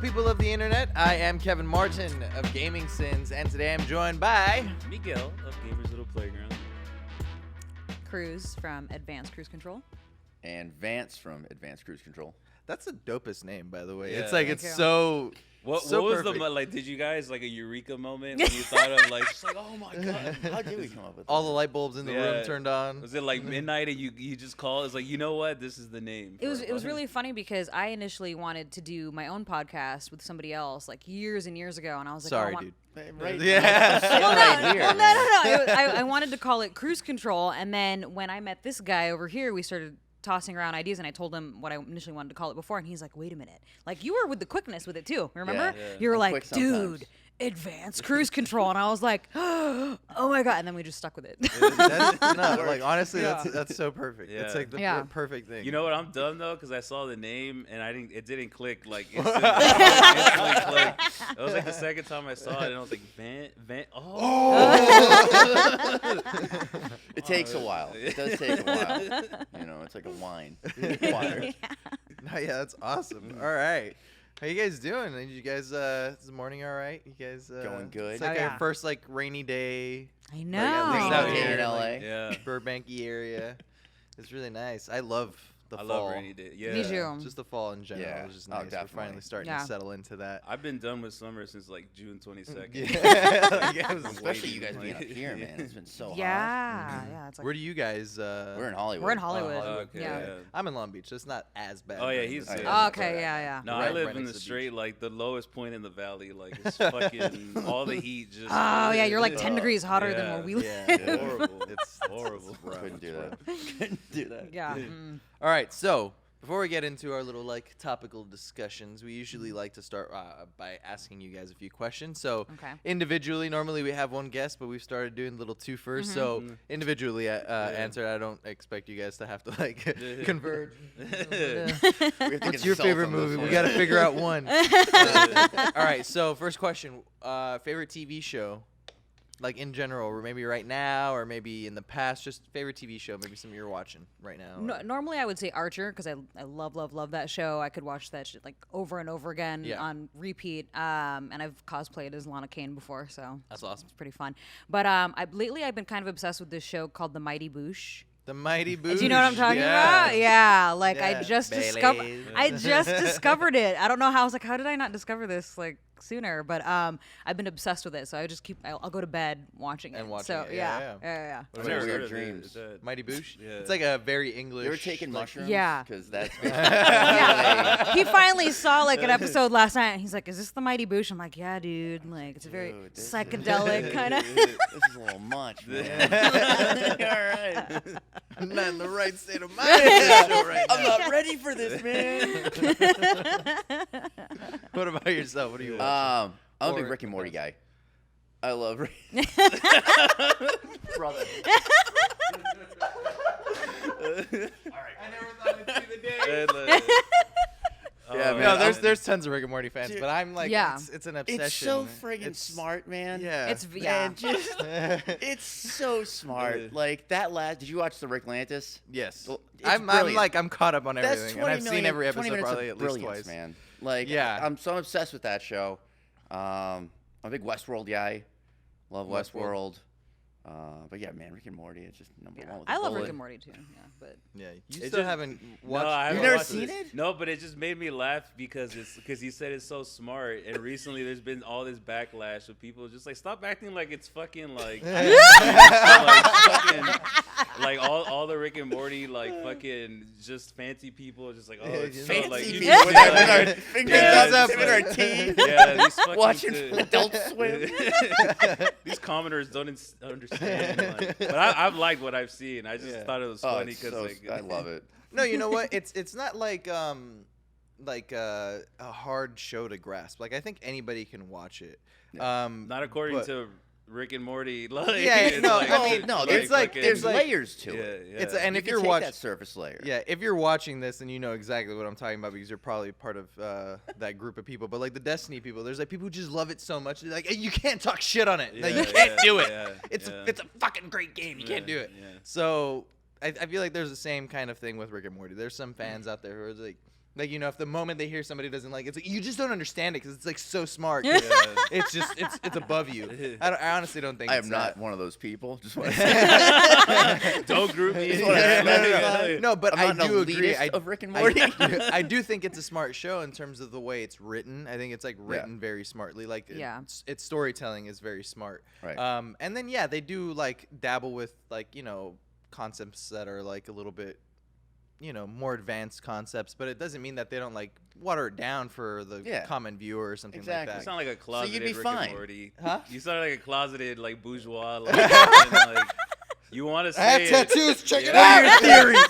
people of the internet? I am Kevin Martin of Gaming Sins, and today I'm joined by Miguel of Gamers Little Playground, Cruz from Advanced Cruise Control, and Vance from Advanced Cruise Control. That's the dopest name, by the way. Yeah. It's like Thank it's you. so. What so was perfect. the like? Did you guys like a eureka moment when you thought of like, just like, oh my god, How did we come up with all that? the light bulbs in the Yeah. room turned on? was it like midnight and you just called? It's like, you know what, this is the name. It was really funny because I initially wanted to do my own podcast with somebody else like years and years ago, and I was like, Sorry, oh, I want- dude. Right, Yeah. Well, right here. no. I wanted to call it Cruise Control, and then when I met this guy over here, we started tossing around ideas, and I told him what I initially wanted to call it before, and he's like, wait a minute. Like, you were with the quickness with it, too. Remember? Yeah. You were I'm like, quick sometimes. dude, Advanced Cruise Control. And I was like, oh, my God. And then we just stuck with it. That's, no, like honestly, Yeah. that's so perfect. It's Yeah. like the Yeah. perfect thing. You know what? I'm dumb though because I saw the name and it didn't click like instantly. Instantly click. It was like the second time I saw it and I was like, Van. It takes a while. It does take a while. You know, it's like a wine. Water. No, yeah, that's awesome. All right. How you guys doing? You guys, is the morning all right? You guys Going good. It's like Oh, our yeah. first like rainy day, I Like, know. at least Rainy out day here in LA. Yeah. Burbanky area. It's really nice. I love the I fall. love rainy day. Yeah. Me too. Just the fall in general Yeah. is just Oh, nice. We're definitely. finally starting Yeah. to settle into that. I've been done with summer since like June 22nd. Yeah. Like, I was- Especially you guys waiting, being up like- here, man. It's been so hot. Yeah. It's like, Where do you guys? We're in Hollywood. we're in Hollywood. Hollywood. Okay, yeah. yeah. I'm in Long Beach, so it's not as bad. Oh, yeah, but- he's- Oh, yeah. yeah. Oh, okay, yeah. No, Right- I live right in next the to the straight, like the lowest point in the valley. Like it's fucking all the heat just. Oh, yeah, you're like 10 degrees hotter than yeah. where we live. Yeah, It's horrible. It's horrible. rough. Couldn't do It's rough. that. Couldn't do that. Yeah. All right, so before we get into our little like topical discussions, we usually like to start by asking you guys a few questions. So Okay. individually, normally we have one guest, but we've started doing little two first. So individually, answer. I don't expect you guys to have to like converge. We have to What's your consult favorite on this movie? one. We got to figure out one. All right, so first question: favorite TV show, like in general, or maybe right now, or maybe in the past. Just favorite TV show, maybe something you're watching right now. No, normally I would say Archer because I love that show. I could watch that shit like over and over again Yeah. on repeat. And I've cosplayed as Lana Kane before, so That's awesome. it's pretty fun. But lately I've been kind of obsessed with this show called The Mighty Boosh. The Mighty Boosh. Do you know what I'm talking yeah. about? Yeah, like Yeah. I just Baileys. discovered it. I don't know how. I was like, how did I not discover this like sooner? But I've been obsessed with it, so I just I'll go to bed watching it. And watching so it, yeah. yeah. What I've about never Weird heard of it. Dreams? Is that- Mighty Boosh. Yeah. It's like a very English. You ever taken like, mushrooms? Yeah. Because that's Yeah. He finally saw like an episode last night, and he's like, "Is this the Mighty Boosh?" I'm like, "Yeah, dude. Like, it's a very Dude, this is- psychedelic kind of." This is a little much, man. All right. I'm not in the right state of mind. for this show right I'm now. not ready for this, man. What about yourself? What do you watch? I'm a Or big Rick and Morty guy. I love Rick. Brother. I never thought I'd see the day. And, like, Yeah, oh, man, No, I'm- there's tons of Rick and Morty fans, Dude, but I'm like, Yeah. it's an obsession. It's so friggin' It's- smart, man. Yeah. It's yeah. Man, just it's so Yeah. smart. Like that last. Did you watch the Rick Lantis? yes. Well, it's I'm brilliant. like I'm caught up on That's everything, 20 and I've seen million- every 20 episode minutes probably of at least brilliance, twice. man. Like, Yeah. I'm so obsessed with that show. I'm a big Westworld guy. Love Westworld. But yeah, man, Rick and Morty. It's just number one. With I the love Rick bullet. and Morty too. Yeah, but Yeah, you It still just- haven't No, watched. I haven't You've never watched seen it. it? No, but it just made me laugh because he said it's so smart, and recently there's been all this backlash of people just like stop acting like it's fucking like, like all the Rick and Morty like fucking just fancy people just like it's so, Fancy like, you people just- with yeah, our like- fingers Yeah, up, it's sipping our tea, yeah, these fucking watching two- Adult Swim. These commenters don't understand. Like, but I've liked what I've seen. I just Yeah. thought it was Oh, funny it's because so, like I love it. No, you know what? It's not like a hard show to grasp. Like I think anybody can watch it. not according but- to Rick and Morty. Like, Yeah, it's no, like- I mean, no, it's like- fucking- There's like- layers to yeah, it. yeah. It's and You if can you're take watching, that surface layer. yeah, if you're watching this, then you know exactly what I'm talking about because you're probably part of that group of people. But like the Destiny people, there's like people who just love it so much. They're like, hey, you can't talk shit on it. Like, Yeah, you can't yeah, do it. yeah, It's yeah. it's a fucking great game. You can't do it. Yeah. So I feel like there's the same kind of thing with Rick and Morty. There's some fans out there who are like, Like, you know, if the moment they hear somebody doesn't like it, it's like, you just don't understand it because it's like so smart. Yeah. It's just it's above you. I honestly don't think I it's am not that. one of those people. Just want to say. Don't group me. No, but I'm I not do an agree. elitist of Rick and Morty. I do think it's a smart show in terms of the way it's written. I think it's like written very smartly. Like its storytelling is very smart. Right. And then they do like dabble with like, you know, concepts that are like a little bit, you know, more advanced concepts, but it doesn't mean that they don't like water it down for the common viewer or something Exactly. like You that. sound like a closeted be Rick fine. and Morty. Huh? You sound like a closeted like bourgeois. Like, and, like you want to say I have it. tattoos. Check it Yeah. out.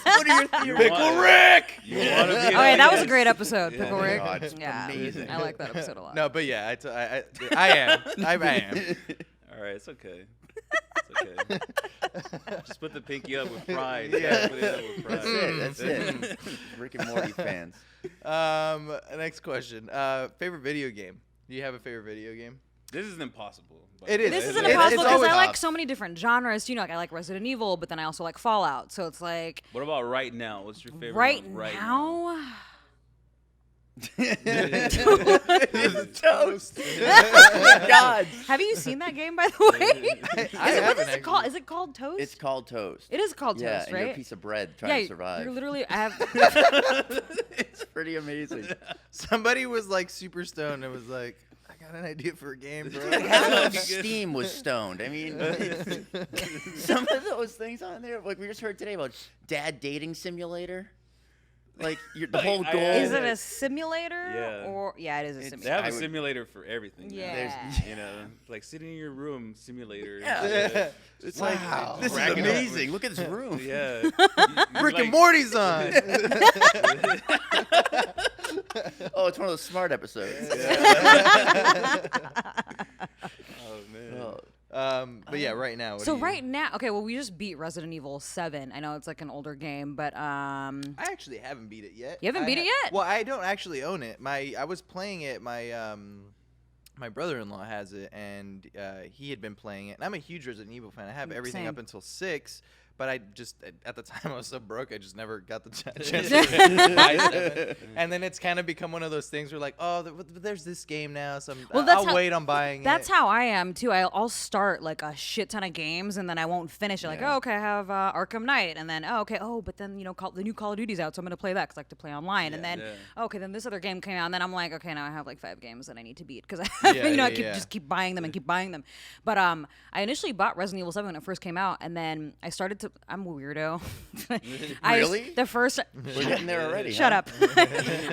What are your theories? You Pickle want- Rick. You want to be Oh yeah, that was a yes. great episode, Yeah. Pickle Oh my Rick. God, it's Yeah, amazing. I like that episode a lot. No, but yeah, I am. I am. All right, it's okay. It's okay. Just put the pinky up with pride. Yeah. Put it up with pride. That's it. Rick and Morty fans. Next question. Favorite video game? Do you have a favorite video game? This is impossible. but- It is. This isn't It's impossible because always I like tough. so many different genres. You know, like I like Resident Evil, but then I also like Fallout. So it's like What about right now? What's your favorite right one right now. Toast. Oh my God. Have you seen that game, by the way? I haven't What is it called? actually. Is it called Toast? It's called Toast. It is called Yeah, Toast, and you're a right? piece of bread Yeah, trying to survive. you're literally. I have. It's pretty amazing. Somebody was like super stoned and was like, I got an idea for a game, bro. Like half of Steam was stoned. I mean, some of those things on there, like we just heard today about Dad Dating Simulator. Like the Like, whole I- goal. Is it a simulator? Yeah. Or yeah, it is a It's- They simulator. have I a would- simulator for everything. now. Yeah. You know, like sitting in your room simulator. Yeah. It's Wow. like this is Racking up- amazing. Look at this room. Yeah. Rick and Morty's on. Oh, it's one of those smart episodes. Oh man. Oh, But yeah, right now. So right now, okay, well, we just beat Resident Evil 7. I know it's like an older game, but I actually haven't beat it yet. You haven't beat it yet? Well, I don't actually own it. I was playing it. My brother-in-law has it, and he had been playing it. And I'm a huge Resident Evil fan. I have everything Same. up until 6, but I just at the time I was so broke, I just never got the chance to buy 7. And then it's kind of become one of those things where like, oh, there's this game now, so I'll wait on buying that's it. how I am too. I'll start like a shit ton of games and then I won't finish it. Like, Yeah. oh, okay, I have Arkham Knight, and then but then you know the new Call of Duty's out, so I'm gonna play that because I like to play online. And then okay, then this other game came out, and then I'm like, okay, now I have like 5 games that I need to beat because I just keep buying them and keep buying them. But I initially bought Resident Evil 7 when it first came out, and then I started to. I'm a weirdo. Really? The first. we're getting there already. Shut huh? up.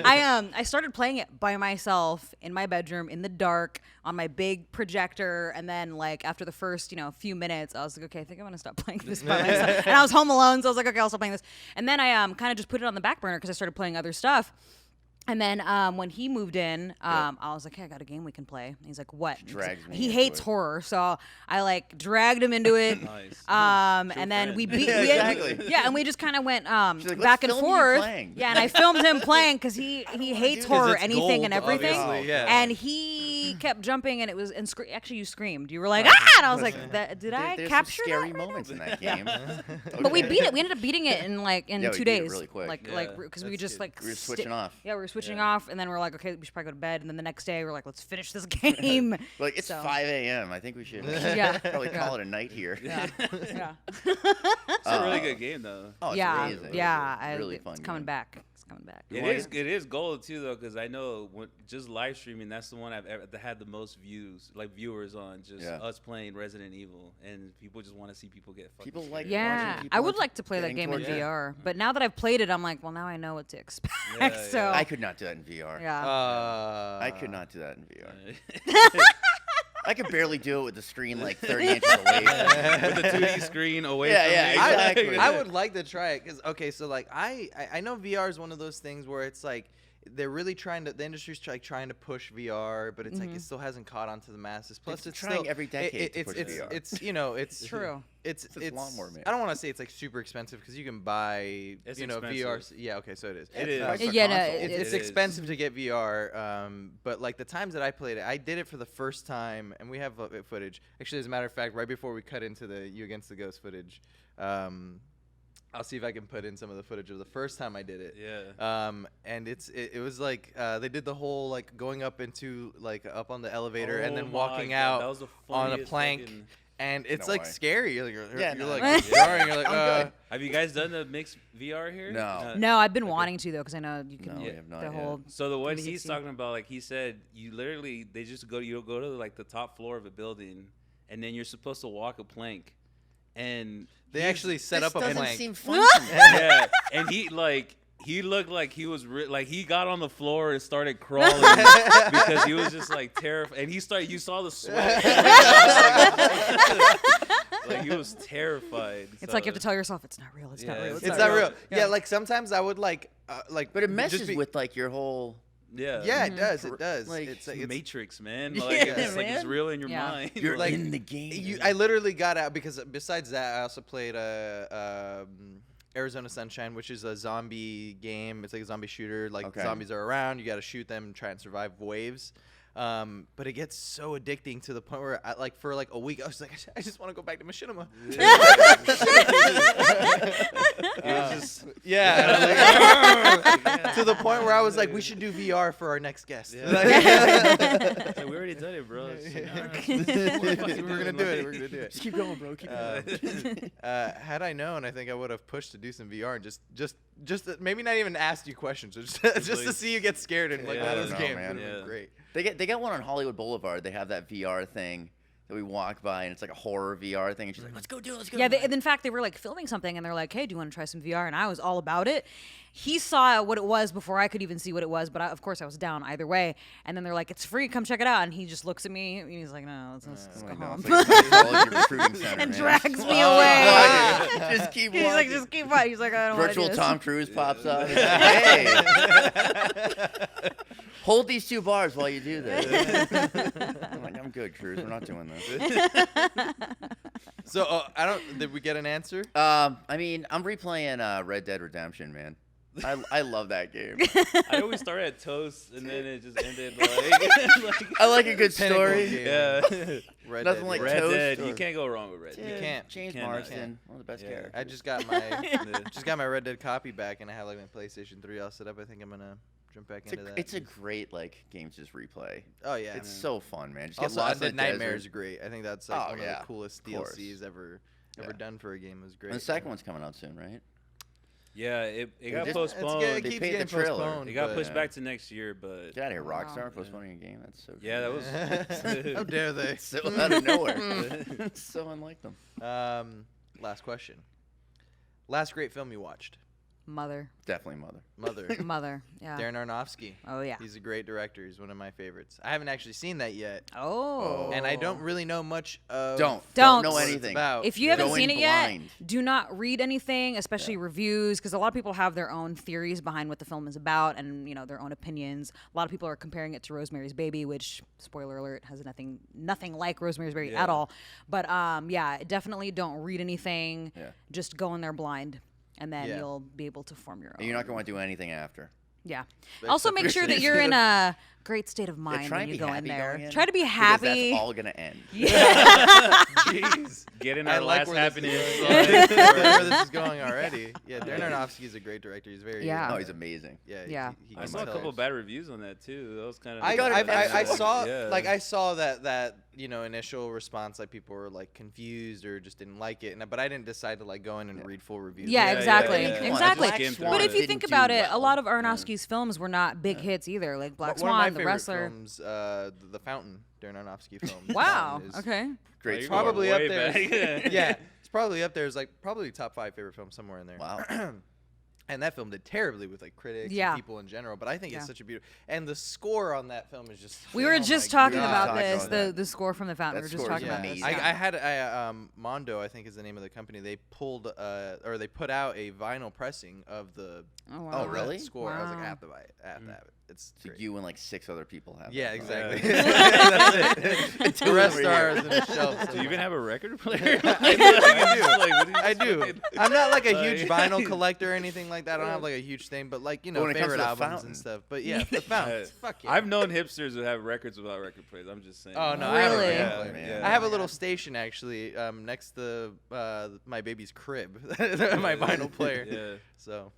I started playing it by myself in my bedroom in the dark on my big projector, and then like after the first few minutes, I was like, okay, I think I'm gonna stop playing this by myself. And I was home alone, so I was like, okay, I'll stop playing this. And then I kind of just put it on the back burner because I started playing other stuff. And then when he moved in, I was like, hey, I got a game we can play. And he's like, what? Drags me He into hates it. horror, so I like dragged him into it. Nice. And then we beat. Yeah, exactly. And we just kind of went She's like, back "Let's and film you forth. playing." Yeah, and I filmed him playing because he hates do this. horror, It's anything and gold, everything. obviously, yeah. And he kept jumping, and it was actually you screamed. You were like, ah! And I was like, did I There's capture some scary that right moments now? in that game. But we Okay. beat it. We ended up beating it in Yeah, we 2 beat it days. really quick. Like Yeah, because we that's just good. like We were switching off. Yeah, we were switching Yeah. off, and then we're like, okay, we should probably go to bed. And then the next day, we're like, let's finish this game. Like it's So- 5 a.m. I think we should Yeah. probably Yeah. call it a night here. Yeah. Yeah. It's a really good game though. Oh, it's yeah. amazing. Yeah. Really It's fun coming game. back. It's coming back. It is gold too though, because I know just live streaming, that's the one I've ever had the most viewers on. Just Yeah. us playing Resident Evil, and people just want to see people get fucking. People like Yeah, watching people I would on- like to play that getting game in tortured. VR, but now that I've played it, I'm like, well, now I know what to expect. Yeah, So yeah. I could not do that in VR. yeah. I could not do that in VR. Yeah. I could barely do it with the screen like 30 inches away. With the 2D screen away Yeah, from yeah, me. exactly. I would like to try it because so like I know VR is one of those things where it's like they're really trying to the industry's trying to push VR, but it's like it still hasn't caught on to the masses. Plus, It's it's trying still, every decade to it's push it's VR. it's it's True. It's lawnmower man. I don't want to say it's like super expensive because you can buy It's VR. expensive. Yeah, okay, so it is. It is. Price for Yeah, no, console. it- It's It is. expensive to get VR, but like the times that I played it, I did it for the first time, and we have footage. Actually, as a matter of fact, right before we cut into the You Against the Ghost footage, I'll see if I can put in some of the footage of the first time I did it. Yeah. And it was like they did the whole like going up into like up on the elevator and Oh then my walking God, out that was the on a funniest plank. fucking- And it's No like way. scary. You're no. like jarring. You're like, I'm good. Have you guys done the mixed VR here? No. No, I've been wanting to though, because I know you can. No, we do have not the yet. whole. So the one he's 360. talking about, like he said, you literally you'll go to like the top floor of a building, and then you're supposed to walk a plank, and they actually set up a doesn't plank. seem fun to me. yeah, and he looked like he was like he got on the floor and started crawling because he was just like terrified, and you saw the sweat. Like he was terrified. It's like you have to tell yourself it's not real. It's not Yeah, real. it's It's not real. Yeah. Yeah, like sometimes I would like But it just messes be- with like your whole. Yeah. Yeah, it does. It does. Like, it's It's like Matrix, man. Yeah, Like, it's like it's man. real in your Yeah. mind. You're like, in the game. I literally got out because besides that, I also played Arizona Sunshine, which is a zombie game. It's like a zombie shooter. Like Okay. zombies are around, you got to shoot them, try and survive waves. But it gets so addicting to the point where, like for like a week, I was like, I just want to go back to machinima. To the point where I was like, we should do VR for our next guest. Yeah. It's like, we already done it, bro. It's like, "Nah, We're gonna do it. We're gonna do it. Just keep going, bro. Keep going. Had I known, I think I would have pushed to do some VR and just maybe not even asked you questions, just to see you get scared and like Yeah, one I of those don't know, games. man. Would've been Yeah. great. They got one on Hollywood Boulevard. They have that VR thing that we walk by, and it's like a horror VR thing. And she's like, "Let's go do it. Let's go." Yeah, do it." in fact, they were like filming something, and they're like, "Hey, do you want to try some VR?" And I was all about it. He saw what it was before I could even see what it was, but of course I was down either way. And then they're like, "It's free, come check it out." And he just looks at me, and he's like, "No, let's I'm go like, no, home," it's like a psychology recruiting center, and man. drags me Oh, away. fuck it. Just keep He's like, walking. "Just keep on." He's like, "I don't want to Virtual do this." Tom Cruise pops up. He's like, hey, hold these 2 bars while you do this. I'm like, I'm good, Cruz. We're not doing this. So did we get an answer? I mean, I'm replaying Red Dead Redemption, man. I love that game. I always start at Toast, and then it just ended like I like a good Pinnacle story. game. yeah. Red Nothing Dead, like yeah. Red Toast Dead, or- you can't go wrong with Red Yeah, Dead. can't. James Cannot. Marsden, one of the best Yeah. characters. I just got my Red Dead copy back, and I have like my PlayStation 3 all set up. I think I'm gonna jump back into that. It's a great like game to just replay. Oh yeah. It's so fun, man. Just get Also, lost in Undead the Nightmare is desert. great. I think that's like Oh, one of yeah, the coolest of course. DLCs ever Yeah. done for a game. It was great. And the second one's coming out soon, right? Yeah, it got just- postponed. It They keeps paid the getting trailer. postponed. It got but- pushed back to next year, but Get out of here, Wow. Rockstar, postponing a game. That's so. yeah, that was. How dare they? so out of nowhere. It's so unlike them. Last question. Last great film you watched? Mother, Definitely Mother. mother, yeah. Darren Aronofsky. Oh yeah. He's a great director. He's one of my favorites. I haven't actually seen that yet, Oh. and I don't really know much of Don't. Don't know what it's anything. about. If you haven't Go seen in it yet, blind. do not read anything, especially reviews, because a lot of people have their own theories behind what the film is about, and their own opinions. A lot of people are comparing it to Rosemary's Baby, which, spoiler alert, has nothing like Rosemary's Baby Yeah. at all. But yeah, definitely don't read anything. Yeah. Just go in there blind, and then Yeah. you'll be able to form your own. And you're not going to want to do anything after. Yeah. Except Also, for make sure that sneeze. you're in a great state of Yeah, mind try when and you be go in happy there. going in, Try to be because happy. that's all going to end. Jeez. Getting I our like last where this happening. is going. Where this is going already. Yeah, Darren Aronofsky is a great director. He's very Yeah. Oh, he's amazing. Yeah. Yeah. He I can saw a tell. couple bad reviews on that too. That was kind of. I saw Yeah. like I saw that initial response, like people were like confused or just didn't like it, but I didn't decide to like go in and read full reviews. Yeah, Yeah, exactly. yeah, yeah. Come on, Exactly. Black Skim Swan But if you didn't think do about it, a well. lot of Aronofsky's films were not big hits either, like Black One of my Swan, The favorite Wrestler. films, The Fountain, Darren Aronofsky film. The Wow. Fountain is Okay. Great You're score. Probably going up way there. back. Yeah, it's probably up there. It's like probably top 5 favorite films somewhere in there. Wow. And that film did terribly with like critics Yeah. and people in general, but I think Yeah. it's such a beautiful. And the score on that film is just. We were oh just my talking God. about Talking this, about the that. the score from The Fountain. That We were just score is talking about this. amazing. I had Mondo, I think is the name of the company. They pulled or they put out a vinyl pressing of the Oh, wow. Oh, of that really? score. I was like, I Wow. have to buy it. I have to have it. it's So great. you and like 6 other people have. Yeah, it. exactly. Yeah. That's it. The rest are in the shelf. Do you even have a record player? I do. I'm not like a huge Like- vinyl collector or anything like that. I don't have like a huge thing, but like But when it comes favorite to the albums fountain. and stuff. But yeah, the fountains. Fuck yeah. I've known hipsters that have records without record players. I'm just saying. Oh no, I have a Really? vinyl player. Man. I have Oh a my little God. station actually next to my baby's crib. My vinyl player. Yeah. So,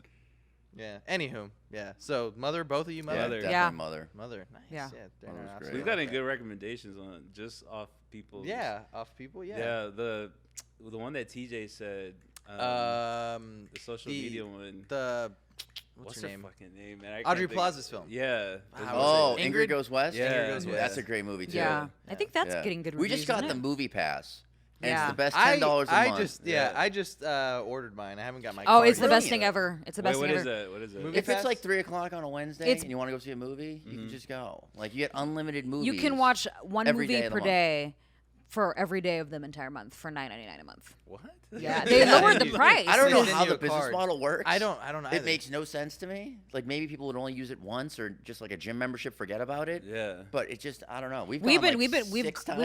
yeah. Anywho, yeah. So mother, both of you Yeah, mother. Mother. definitely Yeah. mother. Mother. Nice. Yeah. they're Mother's not great. so We've got any bad. good recommendations on just off people. Yeah, off people. Yeah. Yeah. The one that TJ said. The The social media one. what's her her name? fucking name, man? I Audrey can't think- Plaza's film. Yeah. Wow. Oh, Ingrid? Ingrid Goes West. Yeah. Ingrid Goes Yeah. West. That's a great movie too. Yeah. I think that's Yeah. getting good We reviews. just got isn't the it? movie pass. And Yeah. it's the best $10 a month. I just ordered mine. I haven't got my Oh, card it's the yet. best Brilliant. thing ever. It's the Wait, best what thing is ever. that? What is that? Movie If it's pass? like 3 o'clock on a Wednesday It's- and you want to go see a movie, you Mhm. can just go. Like you get unlimited movies. You can watch one every movie day of the per month. day for every day of the entire month for $9.99 a month. What? Yeah, they lowered the price. I don't know Send how you the a business card. model works. I don't either. It makes no sense to me. Like maybe people would only use it once or just like a gym membership, forget about it. Yeah. But it just I don't know. We've We've gone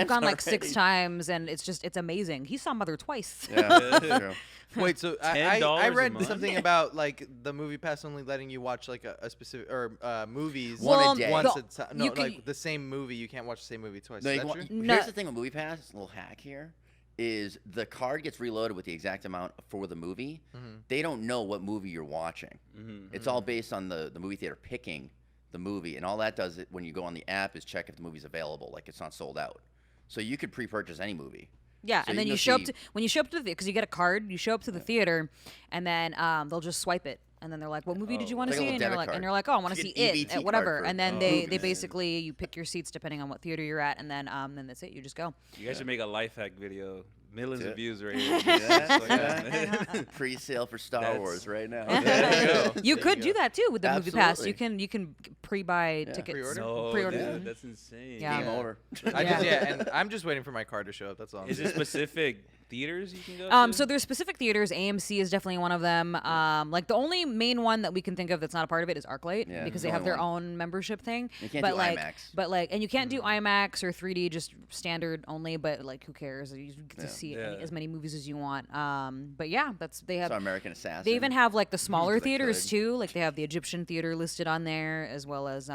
gone like like 6 already. times, and it's amazing. He saw Mother twice. Yeah, that's true. Wait, so I $10 a read month? something about like the movie pass only letting you watch like a specific or movies One a Well, day. once the- at a time. No, you can- like the same movie. You can't watch the same movie twice. No, Is you that want- true? No. Here's the thing with Movie Pass, a little hack here, is the card gets reloaded with the exact amount for the movie. Mhm. They don't know what movie you're watching. Mm-hmm. It's all based on the movie theater picking the movie, and all that does it when you go on the app is check if the movie's available, like it's not sold out. So you could pre-purchase any movie. Yeah, So and you then can you go show up see- to when you show up to the because you get a card. You show up to the theater, and then they'll just swipe it, and then they're like, "What movie did you want to Like a see?" little And you're debit like, card. "Oh, I want to Like see an it EBT at whatever." card And for then they movies. basically you pick your seats depending on what theater you're at, and then that's it. You just go. You guys should make a life hack video. Millions That's of it. views right here. That's Like that. Pre-sale for Star That's- Wars right now. There you go. You There could you do go. that too with the movie pass. Absolutely. You can pre-buy Yeah. tickets. Pre-order? No, Pre-order. dude, Mhm. that's insane. Yeah. Game over. And I'm just waiting for my card to show up. That's all. I'm Is saying. it specific theaters you can go to? So there's specific theaters. AMC is definitely one of them. Like the only main one that we can think of that's not a part of it is ArcLight Yeah, because the they have only their one. own membership thing. You can't but do like, IMAX. But like, and you can't do IMAX or 3D, just standard only. But like, who cares? You get to Yeah. see Yeah. as many movies as you want. But yeah, they have. So American Assassin. They even have like the smaller If they theaters could. too. Like they have the Egyptian theater listed on there, as well as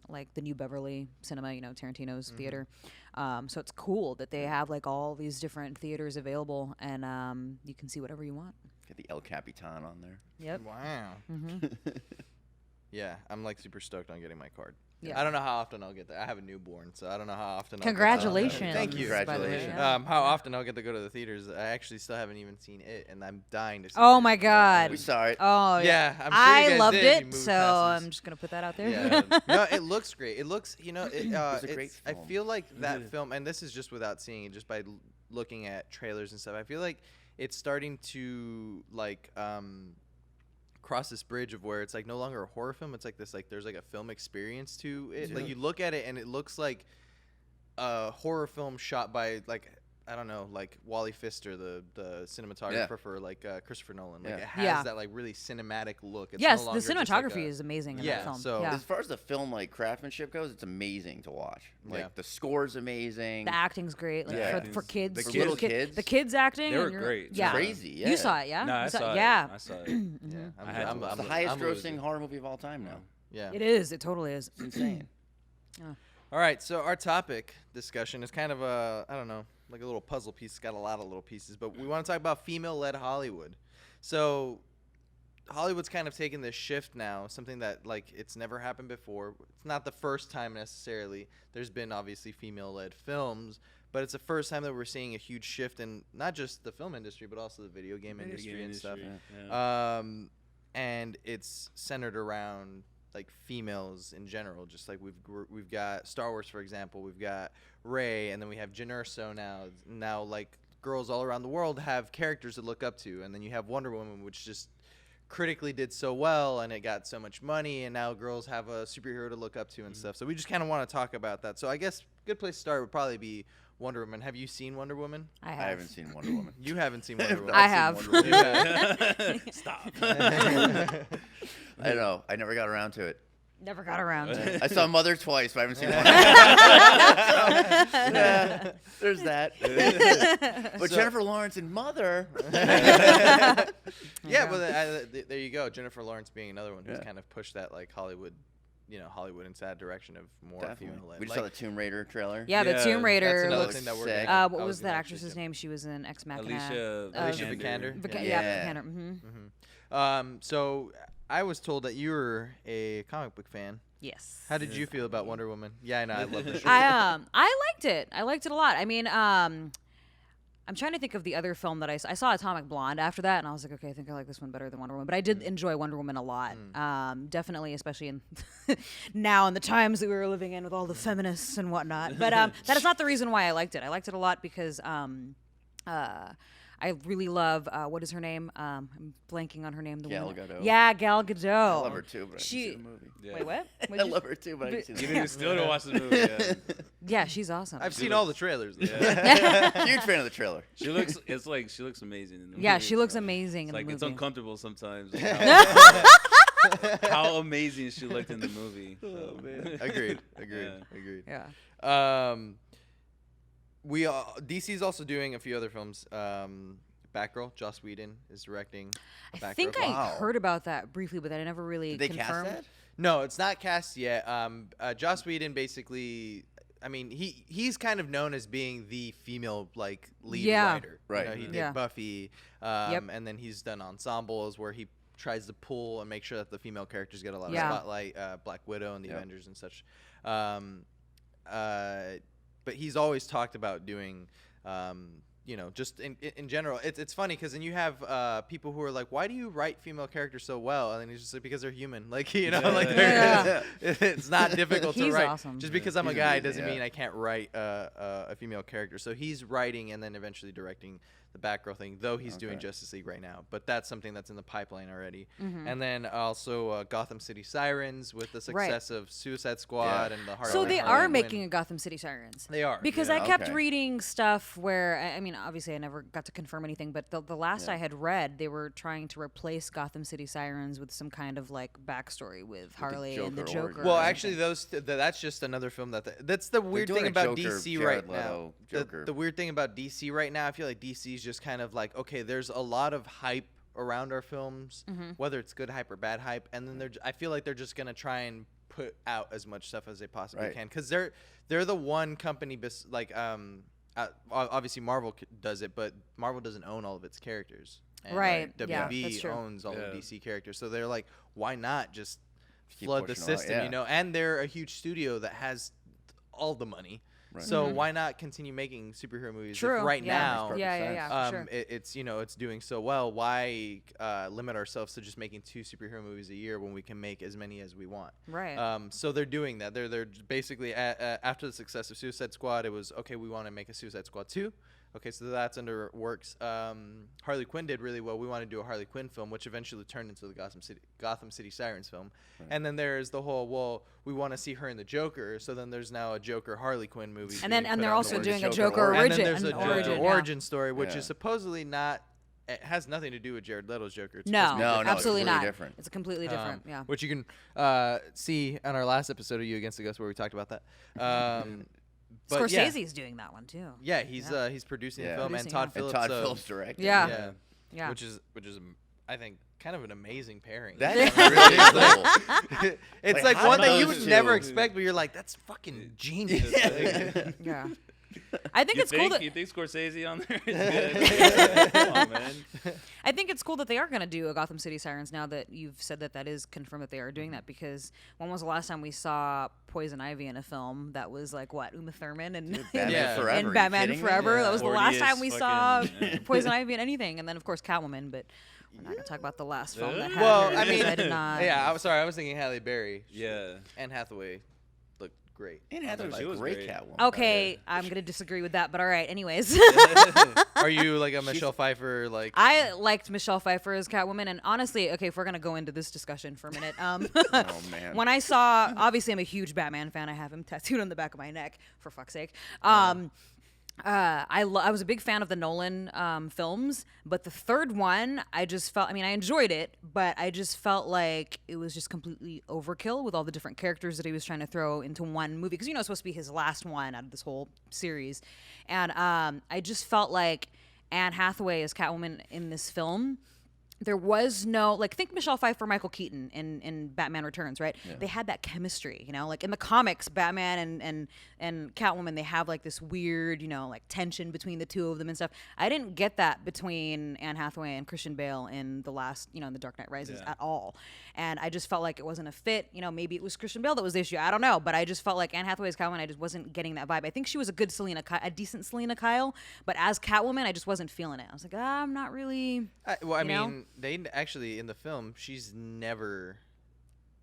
like the New Beverly Cinema, Tarantino's theater. So it's cool that they have like all these different theaters available, and you can see whatever you want. Get the El Capitan on there. Yep. Wow. Mm-hmm. Yeah, I'm like super stoked on getting my card. Yeah. I don't know how often I'll get that. I have a newborn, so I don't know how often. Congratulations. Thank you. by the way, Congratulations. yeah. How often I'll get to go to the theaters? I actually still haven't even seen it, and I'm dying to see Oh it. my God. We saw it. Oh Yeah, I'm sure you I guys loved did, you it, movie so passes. I'm just gonna put that out there. Yeah. No, it looks great. It looks, it, was a great I film. feel like that film, and this is just without seeing it, just by looking at trailers and stuff. I feel like it's starting to like cross this bridge of where it's like no longer a horror film. It's like this, like there's like a film experience to it. Like you look at it and it looks like a horror film shot by like, I don't know, like Wally Pfister, the cinematographer Yeah. for like Christopher Nolan. Like Yeah. it has Yeah. that like really cinematic look. It's Yes, no the longer just like cinematography a- is amazing in Yeah, that film. so- yeah. As far as the film like craftsmanship goes, it's amazing to watch. Like Yeah. the score's amazing. The acting's great, like Yeah. for kids. For little kids. The kids acting. They were and you're- great. It's Yeah. crazy. Yeah. You saw it, yeah? No, I You saw it. Yeah. I saw it. Yeah, I had to I'm, watch It's the I'm highest grossing losing. horror movie of all time now. Yeah. It is. It totally is. It's insane. All right, so our topic discussion is kind of a, I don't know, like a little puzzle piece. It's got a lot of little pieces, but we want to talk about female-led Hollywood. So Hollywood's kind of taken this shift now, something that like it's never happened before. It's not the first time necessarily. There's been obviously female-led films, but it's the first time that we're seeing a huge shift in not just the film industry, but also the video game industry and stuff. Yeah. And it's centered around like females in general. Just like we've got Star Wars, for example. We've got Rey, and then we have Jyn Erso now. Now like girls all around the world have characters to look up to, and then you have Wonder Woman, which just critically did so well, and it got so much money, and now girls have a superhero to look up to and stuff. So we just kind of want to talk about that. So I guess a good place to start would probably be Wonder Woman. Have you seen Wonder Woman? I I have. haven't seen Wonder Woman. You haven't seen Wonder Woman. I I've have. seen Wonder Woman. You have. Stop. I know. I never got around to it. Never got around to it. I saw Mother twice, but I haven't seen one. Yeah, there's that. But Jennifer Lawrence and Mother. Yeah, but there you go. Jennifer Lawrence being another one who's kind of pushed that like Hollywood in sad direction of more female led. We just saw the Tomb Raider trailer. Yeah, the Tomb Raider. That's another looks thing that we're sick. getting. what was that actress's name? She was in Ex Machina. Alicia Vikander. Yeah, Vikander. So I was told that you were a comic book fan. Yes. How did you feel about Wonder Woman? Yeah, I know. I love the show. I liked it. I liked it a lot. I mean, I'm trying to think of the other film that I saw Atomic Blonde after that, and I was like, okay, I think I like this one better than Wonder Woman. But I did enjoy Wonder Woman a lot. Definitely, especially in now in the times that we were living in with all the feminists and whatnot. But that is not the reason why I liked it. I liked it a lot because I really love what is her name? I'm blanking on her name. Gal Gadot. Yeah, Gal Gadot. I love her too, but I haven't seen the movie. Yeah. Wait, what? I love her too, but I haven't seen the You movie. didn't still don't watch the movie. Yeah. Yeah, she's awesome. I've seen all the trailers. Huge fan of the trailer. She looks amazing in the movie. Yeah, she looks amazing in the Like movie. it's uncomfortable sometimes. How amazing she looked in the movie. Oh, man. Agreed. Yeah. DC's also doing a few other films. Batgirl, Joss Whedon is directing. I think I Wow. heard about that briefly, but I never really Did they confirmed. cast that? No, it's not cast yet. Joss Whedon basically, I mean, he's kind of known as being the female like lead writer. Right. You know, he did Yeah. Buffy, and then he's done ensembles where he tries to pull and make sure that the female characters get a lot of spotlight. Black Widow and the Avengers and such. But he's always talked about doing. Just in general, it's funny because then you have people who are like, why do you write female characters so well? And then he's just like, because they're human. Like, it's not difficult to He's write. awesome. Just because I'm a He's guy amazing, doesn't mean I can't write a female character. So he's writing and then eventually directing the Batgirl thing, though he's doing Justice League right now. But that's something that's in the pipeline already. And then also Gotham City Sirens with the success of Suicide Squad and the Harley. So they Harley are Quinn. making a Gotham City Sirens. They are. Because Yeah, I kept okay. reading stuff where, I mean, obviously I never got to confirm anything, but the last I had read, they were trying to replace Gotham City Sirens with some kind of like backstory with Harley and the Joker Joker. origin. Well, or actually, that's just another film that's the weird doing thing a about Joker, DC Jared right Leto now. Joker. The weird thing about DC right now, I feel like DC's just kind of like, okay, there's a lot of hype around our films, whether it's good hype or bad hype, and then I feel like they're just gonna try and put out as much stuff as they possibly can, because they're the one company obviously Marvel does it, but Marvel doesn't own all of its characters. And Right. Yeah, WB that's true. owns all of Yeah. DC characters, so they're like, why not just Keep flood the pushing it out, system, yeah. And they're a huge studio that has all the money. Right. So why not continue making superhero movies? True. If right yeah. now, Yeah, for sure. it's doing so well. Why limit ourselves to just making 2 superhero movies a year when we can make as many as we want? Right. So they're doing that. They're basically after the success of Suicide Squad, it was okay. We want to make a Suicide Squad 2. Okay, so that's under works. Harley Quinn did really well. We want to do a Harley Quinn film, which eventually turned into the Gotham City Sirens film. Right. And then there's the whole, well, we want to see her in the Joker. So then there's now a Joker Harley Quinn movie. And they're also doing a Joker Joker origin. origin. And then there's a origin, Joker yeah. origin story, which Yeah. is supposedly not. It has nothing to do with Jared Leto's Joker. It's No, supposed to be different. absolutely it's completely not. different. It's completely different. Yeah. Which you can see on our last episode of You Against the Ghost where we talked about that. But yeah. Scorsese's doing that one too. Yeah, he's producing the film, Producing, and Todd yeah. Phillips. And Todd Phillips directed. Yeah. Yeah. Which is I think kind of an amazing pairing. That is really cool. It's Like, like how one that those you would two- never expect, but you're like, that's fucking genius. Yeah. I think it's cool that You think Scorsese on there is good? Come on, man. I think it's cool that they are going to do a Gotham City Sirens now that you've said that is confirmed that they are doing that, because when was the last time we saw Poison Ivy in a film that was like what, Uma Thurman and Batman Yeah. Forever. and Are you Batman kidding me? Forever? That was the last Porteous time we saw fucking- yeah. Poison Ivy in anything, and then of course Catwoman, but we're not going to talk about the last film that had Well, her, I mean, because I did not. yeah, I'm sorry, I was thinking Halle Berry. Yeah. Anne Hathaway looked great. Anne Hathaway was She a was great great. Catwoman. Okay, I'm going to disagree with that, but all right. Anyways. Are you like a Michelle Pfeiffer like? I liked Michelle Pfeiffer as Catwoman, and honestly, okay, if we're gonna go into this discussion for a minute, Oh man. when I saw, obviously, I'm a huge Batman fan. I have him tattooed on the back of my neck, for fuck's sake. I was a big fan of the Nolan films, but the third one, I just felt. I mean, I enjoyed it, but I just felt like it was just completely overkill with all the different characters that he was trying to throw into one movie. Because it's supposed to be his last one out of this whole series, and I just felt like Anne Hathaway as Catwoman in this film. There was no, think Michelle Pfeiffer, Michael Keaton in Batman Returns, right? Yeah. They had that chemistry, like in the comics, Batman and Catwoman, they have like this weird, tension between the two of them and stuff. I didn't get that between Anne Hathaway and Christian Bale in the last, in The Dark Knight Rises at all. And I just felt like it wasn't a fit. Maybe it was Christian Bale that was the issue. I don't know, but I just felt like Anne Hathaway's Catwoman, I just wasn't getting that vibe. I think she was a good a decent Selena Kyle, but as Catwoman, I just wasn't feeling it. I was like, I'm not really. I mean, they actually in the film, she's never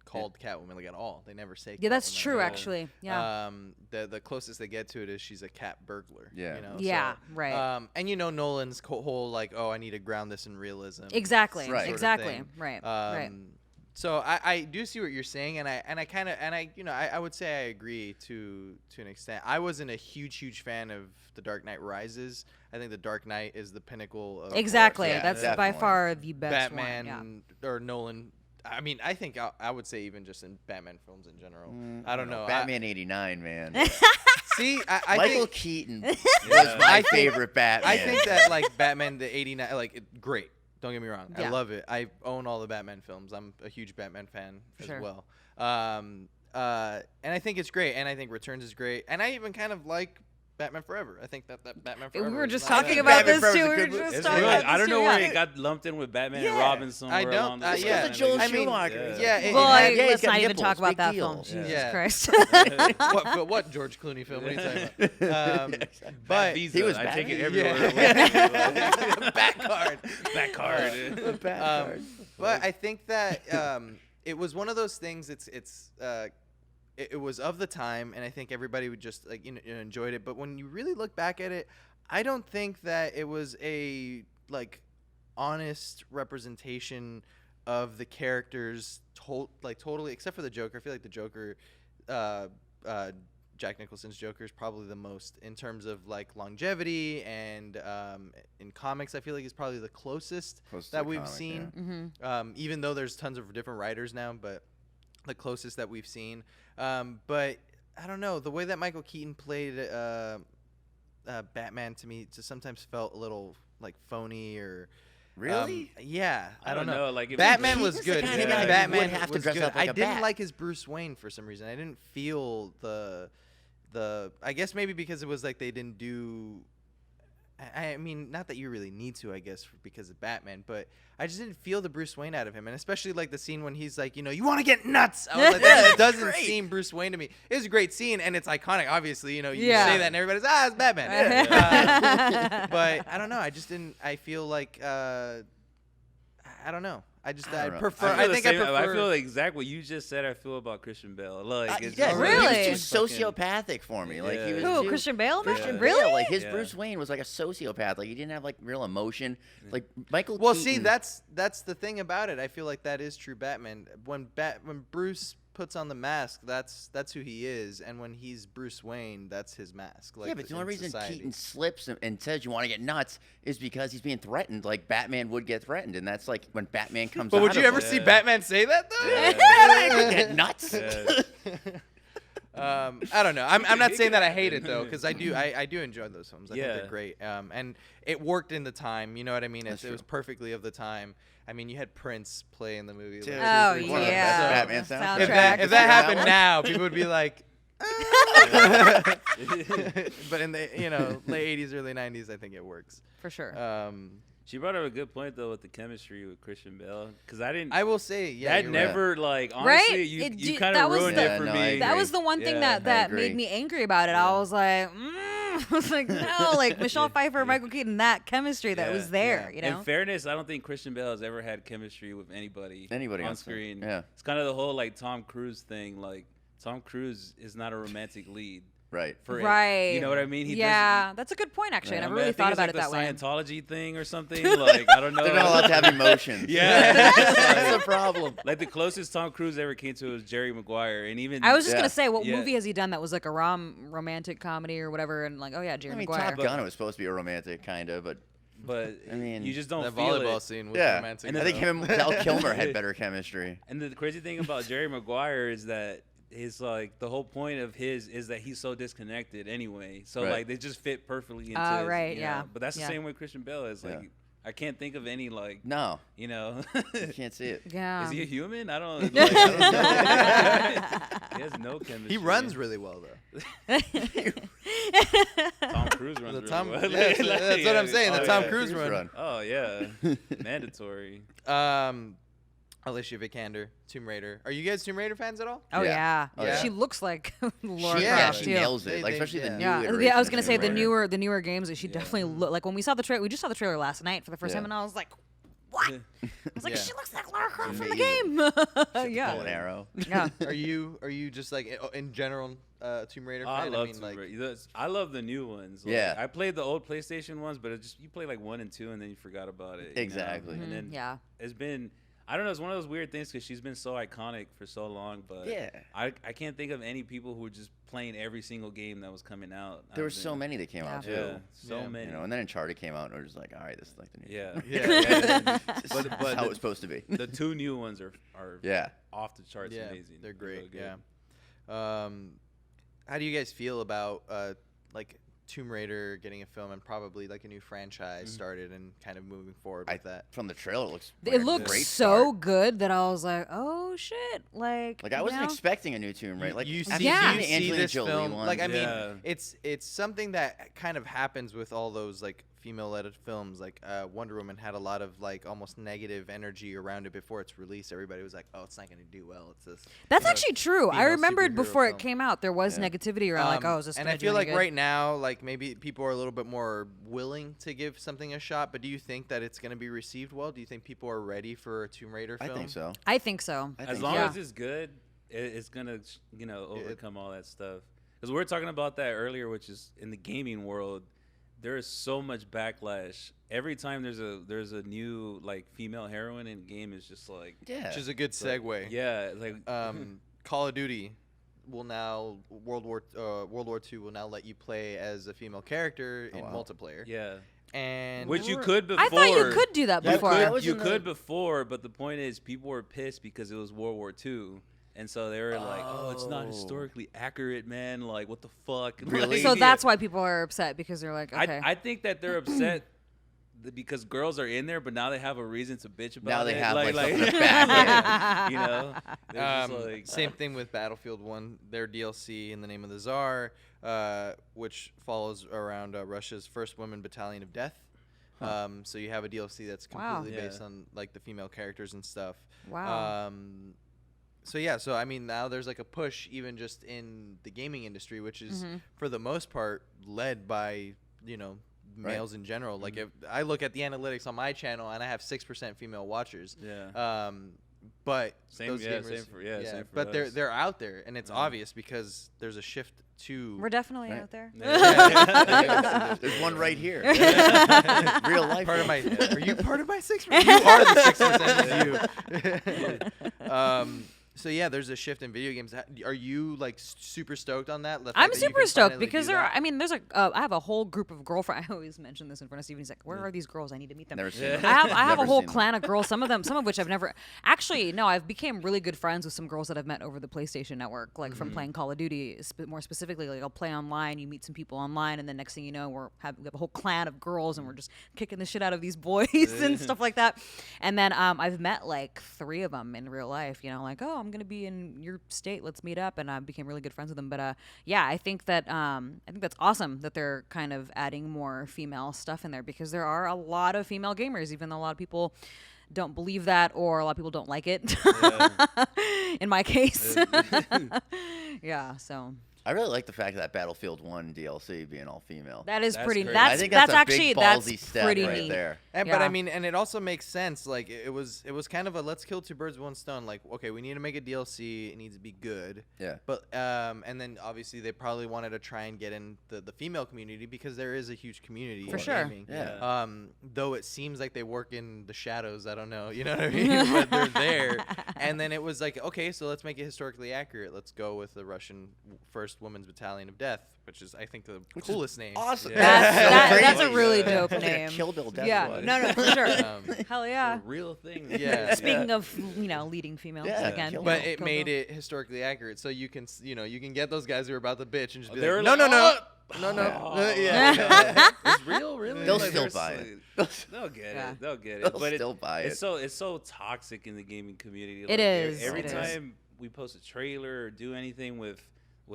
called Catwoman at all. They never say. Yeah, that's Catwoman true. at all. Actually, yeah. The closest they get to it is she's a cat burglar. Yeah. Yeah. Right. And Nolan's whole I need to ground this in realism. Exactly. Right. Exactly. Right. Right. So I do see what you're saying, and I would say I agree to an extent. I wasn't a huge fan of The Dark Knight Rises. I think The Dark Knight is the pinnacle of exactly. Yeah, that's definitely. by far the best Batman or Nolan. I mean, I think I would say even just in Batman films in general. I don't know. Batman '89, man. See, I Michael think Keaton was my favorite Batman. I think that Batman the '89, great. Don't get me wrong. Yeah. I love it. I own all the Batman films. I'm a huge Batman fan as Sure. well. And I think it's great. And I think Returns is great. And I even kind of like Batman Forever. I think that Batman Forever. We were is just not talking bad. about Batman this too. Forever's a We were good just movie. It's talking really, about I this don't know too, where yeah. it got lumped in with Batman and Yeah. Robin somewhere I don't- along the yeah. line. Because Joel I mean, Schumacher. yeah, it- Well, it- he's let's got not even nipples, talk about big that deal. film. Jesus Yeah. Christ. what George Clooney film? What are you talking about? But Visa, he was I take it Batman. everywhere. Bat card. Back card. But I think that it was one of those things. It was of the time, and I think everybody would just enjoyed it. But when you really look back at it, I don't think that it was a honest representation of the characters. Totally, except for the Joker. I feel like the Joker, Jack Nicholson's Joker, is probably the most in terms of longevity, and in comics, I feel like he's probably the closest that we've seen. Even though there's tons of different writers now, but the closest that we've seen. But I don't know, the way that Michael Keaton played Batman to me just sometimes felt a little phony or. Really? Yeah, I don't know. If Batman He was was the good. kind of guy who Batman would have to was dress good. up like I a didn't bat. like his Bruce Wayne for some reason. I didn't feel the. I guess maybe because it was they didn't do. I mean, not that you really need to, I guess, because of Batman, but I just didn't feel the Bruce Wayne out of him, and especially the scene when he's you want to get nuts. I was like, that doesn't great. seem Bruce Wayne to me. It was a great scene, and it's iconic. Obviously, you Yeah. say that, and everybody's it's Batman. But I don't know. I just didn't. I feel I don't know. I don't know. prefer. I I feel exactly what you just said. I feel about Christian Bale. It's Yeah, just Really? he was too sociopathic for me. Yeah. He was Who? too, Christian Bale? Christian Really? Bale, his Yeah. Bruce Wayne was like a sociopath. He didn't have real emotion. Michael. Well, Keaton, see, that's the thing about it. I feel like that is true Batman. When Bruce puts on the mask, that's who he is, and when he's Bruce Wayne, that's his mask. Yeah, but the only in reason society. Keaton slips and says you want to get nuts is because he's being threatened, like Batman would get threatened, and that's when Batman comes. But would out you of ever him. see Batman say that though? Batman could get nuts? I don't know. I'm not saying that I hate it though, because I do enjoy those films. I think Yeah. they're great. And it worked in the time. You know what I mean? That's It was true. perfectly of the time. I mean, you had Prince play in the movie. Dude, Oh, one of the yeah. best Batman Soundtrack. If soundtracks. that That happened one? now, people would be like. But in the late 80s, early 90s, I think it works. For sure. She brought up a good point though with the chemistry with Christian Bale, because I didn't. I will say, yeah, that you're never honestly Right? you It- kind that of was ruined the- it for Yeah, no, me. I That agree. was the one thing Yeah, that agree. made me angry about it. I was like, I was like, no, Michelle Pfeiffer, Michael Keaton, that chemistry that Yeah, was there, In fairness, I don't think Christian Bale has ever had chemistry with anybody on else. screen. Yeah. It's kind of the whole Tom Cruise thing. Tom Cruise is not a romantic lead. Right. for it. Right. You know what I mean? He Yeah, that's a good point. Actually, doesn't- I never I really think thought it's about like it that way. the Scientology thing or something. Like I don't know. They're not allowed to have emotions. Yeah. That's the problem. Like the closest Tom Cruise ever came to was Jerry Maguire, and even I was just Yeah. gonna say, what Yeah. movie has he done that was like a romantic comedy or whatever? And like, oh yeah, Jerry I mean, Maguire. Top Gun was supposed to be a romantic kind of, but but I mean, you just don't That feel volleyball it. scene was yeah. romantic. And I think though. him and Val Kilmer had better chemistry. And the crazy thing about Jerry Maguire is that his like the whole point of his is that he's so disconnected anyway. So Right. like they just fit perfectly into Right, you yeah. know? But that's Yeah. the same way Christian Bale is. Like Yeah. I can't think of any like No, you know. you can't see it. Yeah. Is he a human? I don't. Like, I don't know. He has no chemistry. He runs really well though. Tom Cruise runs The really Tom, well. that's what I'm saying. The Oh, Tom yeah. Cruise run. Oh yeah, mandatory. Alicia Vikander, Tomb Raider. Are you guys Tomb Raider fans at all? Oh Yeah. yeah. Oh, yeah. She looks like Laura Yeah, Croft she too. nails it. They- Like they- especially yeah. the new Yeah, iteration I was of gonna say Tomb the Raider. newer games that she definitely look like when we saw the trailer. We just saw the trailer last night for the first Yeah. time, and I was like, what? I was like, Yeah. she looks like Lara Croft from the Amazing. game. Bow and yeah. arrow. Yeah. Are you just like in general Tomb Raider Oh, I fan? love mean, Tomb like, Raider. I love the new ones. Like, Yeah. I played the old PlayStation ones, but it just you play like 1 and 2, and then you forgot about it. you know? Exactly. And then Yeah. it's been. I don't know. It's one of those weird things because she's been so iconic for so long, but Yeah. I can't think of any people who were just playing every single game that was coming out. There were I've so been- many that came out Yeah. too. Yeah, so Yeah. many. You know, and then Uncharted came out, and we're just like, all right, this is like the new. yeah, Yeah. This But- is but how the- it's supposed to be. the 2 new ones are Yeah. off the charts. yeah, Amazing. they're great. really good. Yeah. How do you guys feel about like Tomb Raider getting a film and probably like a new franchise started and kind of moving forward with that? From the trailer, it looks. It like a looks great so start. good that I was like, oh shit, like. Like I you wasn't know? expecting a new Tomb Raider. Like you after see, Yeah. you seeing the see Angelina this Jolie film. one, Like I mean, Yeah. it's something that kind of happens with all those like female-led films. Like Wonder Woman had a lot of like almost negative energy around it before its release. Everybody was like, oh, it's not going to do well. It's this. That's you know, actually true. I female remembered superhero before film. it came out, there was Yeah. negativity around like, oh, is this and gonna I do feel any like good? right now, like maybe people are a little bit more willing to give something a shot. But do you think that it's going to be received well? Do you think people are ready for a Tomb Raider I film? think so. I think so. I As think long so. Yeah. as it's good, it's gonna overcome all that stuff. Because we were talking about that earlier, which is in the gaming world, there is so much backlash. Every time there's a new like female heroine in a game, it's just like Yeah. Which is a good like, segue. yeah, like Call of Duty will now World War II will now let you play as a female character in wow. multiplayer. yeah. And Which you could before. I thought you could do that Yeah, before. that was You in the- could before, but the point is, people were pissed because it was World War II, and so they were like, "Oh, it's not Oh. historically accurate, man. Like, what the fuck?" Really? So Like, that's why people are upset because they're like, okay. I think that they're upset because girls are in there, but now they have a reason to bitch about it. Now they have, like, something to back you know. They're just like, same thing with Battlefield 1, their DLC in the Name of the Tsar, which follows around Russia's first women battalion of death. So you have a DLC that's Wow. completely Yeah. based on like the female characters and stuff. Wow. So yeah, so I mean now there's like a push even just in the gaming industry, which is Mhm. for the most part led by Right. males in general. Like if I look at the analytics on my channel and I have 6% female watchers. yeah. But Same- those yeah, gamers, same for- yeah, same for but us. they're out there, and it's Yeah. obvious because there's a shift to. We're definitely Right. out there. There's one right here. Real life. part of one. my. Are you part of my 6%? You are the 6%. You. So yeah, there's a shift in video games. Are you like super stoked on that? The fact I'm that you super can stoked finally because do there are, that? I mean, there's I have a whole group of girlfriends. I always mention this in front of Steven. He's like, where are these girls? I need to meet them. Never seen Yeah. them. I have a Never whole seen them. clan of girls. Some of which I've never actually. No, I've became really good friends with some girls that I've met over the PlayStation Network, like from playing Call of Duty. More specifically, like I'll play online. You meet some people online, and then next thing you know, we have a whole clan of girls, and we're just kicking the shit out of these boys and stuff like that. And then I've met like 3 of them in real life. You know, like, oh, I'm gonna be in your state. Let's meet up, and I became really good friends with them. But yeah, I think that's awesome that they're kind of adding more female stuff in there because there are a lot of female gamers, even though a lot of people don't believe that or a lot of people don't like it. In my case, yeah. So I really like the fact that Battlefield 1 DLC being all female. That is That's pretty. crazy. That's I think that's a actually big ballsy step pretty right neat. there. But Yeah. I mean, and it also makes sense. Like it was kind of a let's kill two birds with one stone. Like, okay, we need to make a DLC. It needs to be good. Yeah. But and then obviously they probably wanted to try and get in the female community because there is a huge community For in sure. gaming. Yeah. Though it seems like they work in the shadows. I don't know. You know what I mean? But they're there. And then it was like, okay, so let's make it historically accurate. Let's go with the Russian First Women's Battalion of Death, which is I think the coolest name. Awesome. Yeah. That's a really Sounds dope like a name. Kill Bill Death Yeah. Squad. No, for sure. Hell It's yeah. a real thing. Yeah. Speaking of leading females Yeah, again, Kill But Bill. it made it historically accurate, so you can you can get those guys who are about the bitch and just be They were like, no, like, no, "Oh!" no, no, no, Oh. yeah. It's real, really. They'll Like, still there's, buy like- it. They'll get Yeah. it. They'll get it. They'll But still buy it. It's so toxic in the gaming community. It is, Every it is. time we post a trailer or do anything with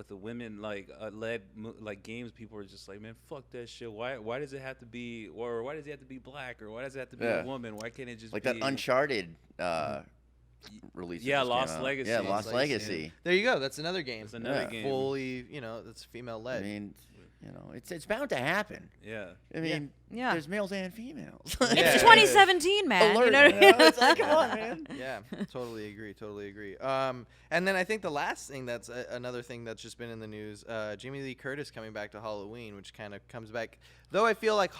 the women led like games, people are just like, man, fuck that shit. Why does it have to be, or why does it have to be black, or why does it have to be Yeah. a woman? Why can't it just Like be that Uncharted release. that Yeah, just came Lost out. Legacy. Yeah, Lost Lost Legacy. Legacy. There you go. That's another game. That's another Yeah. game. Fully, that's female led. I mean, it's bound to happen. Yeah. I mean, Yeah. there's males and females. Yeah. It's 2017, man. Alert, you know what I you mean? know? It's like, come on, man. Yeah, totally agree. And then I think the last thing that's another thing that's just been in the news, Jamie Lee Curtis coming back to Halloween, which kind of comes back. Though I feel like,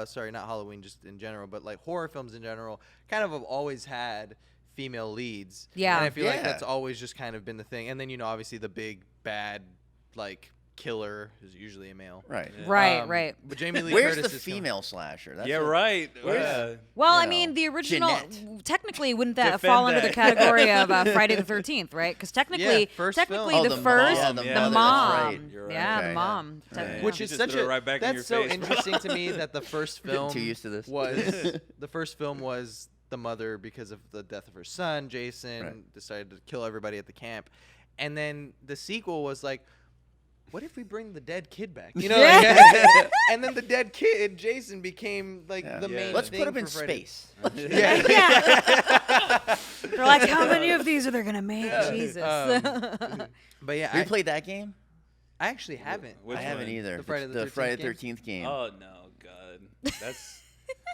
sorry, not Halloween, just in general, but like horror films in general, kind of have always had female leads. Yeah. And I feel like Yeah. that's always just kind of been the thing. And then obviously the big bad like killer is usually a male. Right. Yeah. Right. But Jamie Lee Where's Curtis the is coming- female slasher? That's Yeah, what- right. Where's- Yeah. Well, I You mean, know, the original Jeanette. technically wouldn't that Defend fall under the that. category of Friday the 13th, right? Because technically, first film. technically Oh, the the first, mom, the the mother, mom, that's right. You're right. yeah, Okay. the mom, Yeah. technically. Which She is just such threw it a right back in that's your so face, bro. interesting to me that the first film Too used to this. was the first film was the mother because of the death of her son. Jason Right. decided to kill everybody at the camp, and then the sequel was like, what if we bring the dead kid back? You know, like, and then the dead kid, Jason, became like Yeah. the Yeah. main. Let's thing put him in for Freddy. space. Yeah. Yeah. They're like, how many of these are they gonna make? Jesus. But yeah, We I played that game? I actually haven't. Which I haven't one? either. The Friday the 13th Friday game? 13th game. Oh no, God, that's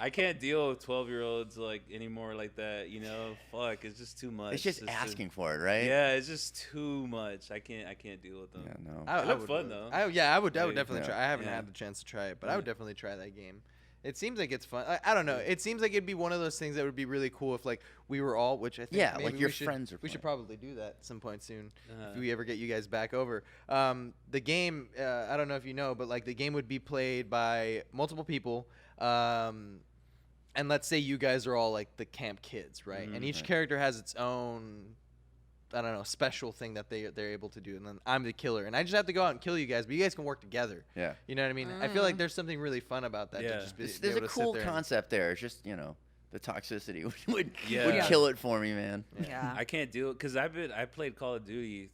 I can't deal with 12-year-olds like anymore like that. You know, fuck, it's just too much. It's just too- asking for it, right? Yeah, it's just too much. I can't deal with them. Yeah, no. I It looked would- fun, though. I would Yeah. definitely Yeah. try. I haven't Yeah. had the chance to try it, but I Yeah. would definitely try that game. It seems like it's fun. I don't know. It seems like it'd be one of those things that would be really cool if like we were all, which I think Yeah, maybe like your we should, friends are We should playing. probably do that at some point soon Uh-huh. if we ever get you guys back over. The game, I don't know if you know, but like the game would be played by multiple people. And let's say you guys are all like the camp kids, right? And each Right. character has its own, I don't know, special thing that they're able to do. And then I'm the killer, and I just have to go out and kill you guys, but you guys can work together. Yeah. You know what I mean? I feel like there's something really fun about that. Yeah. To just be, There's be a able to sit cool there and- concept there. It's just, the toxicity would Yeah. kill it for me, man. Yeah. I can't do it because I played Call of Duty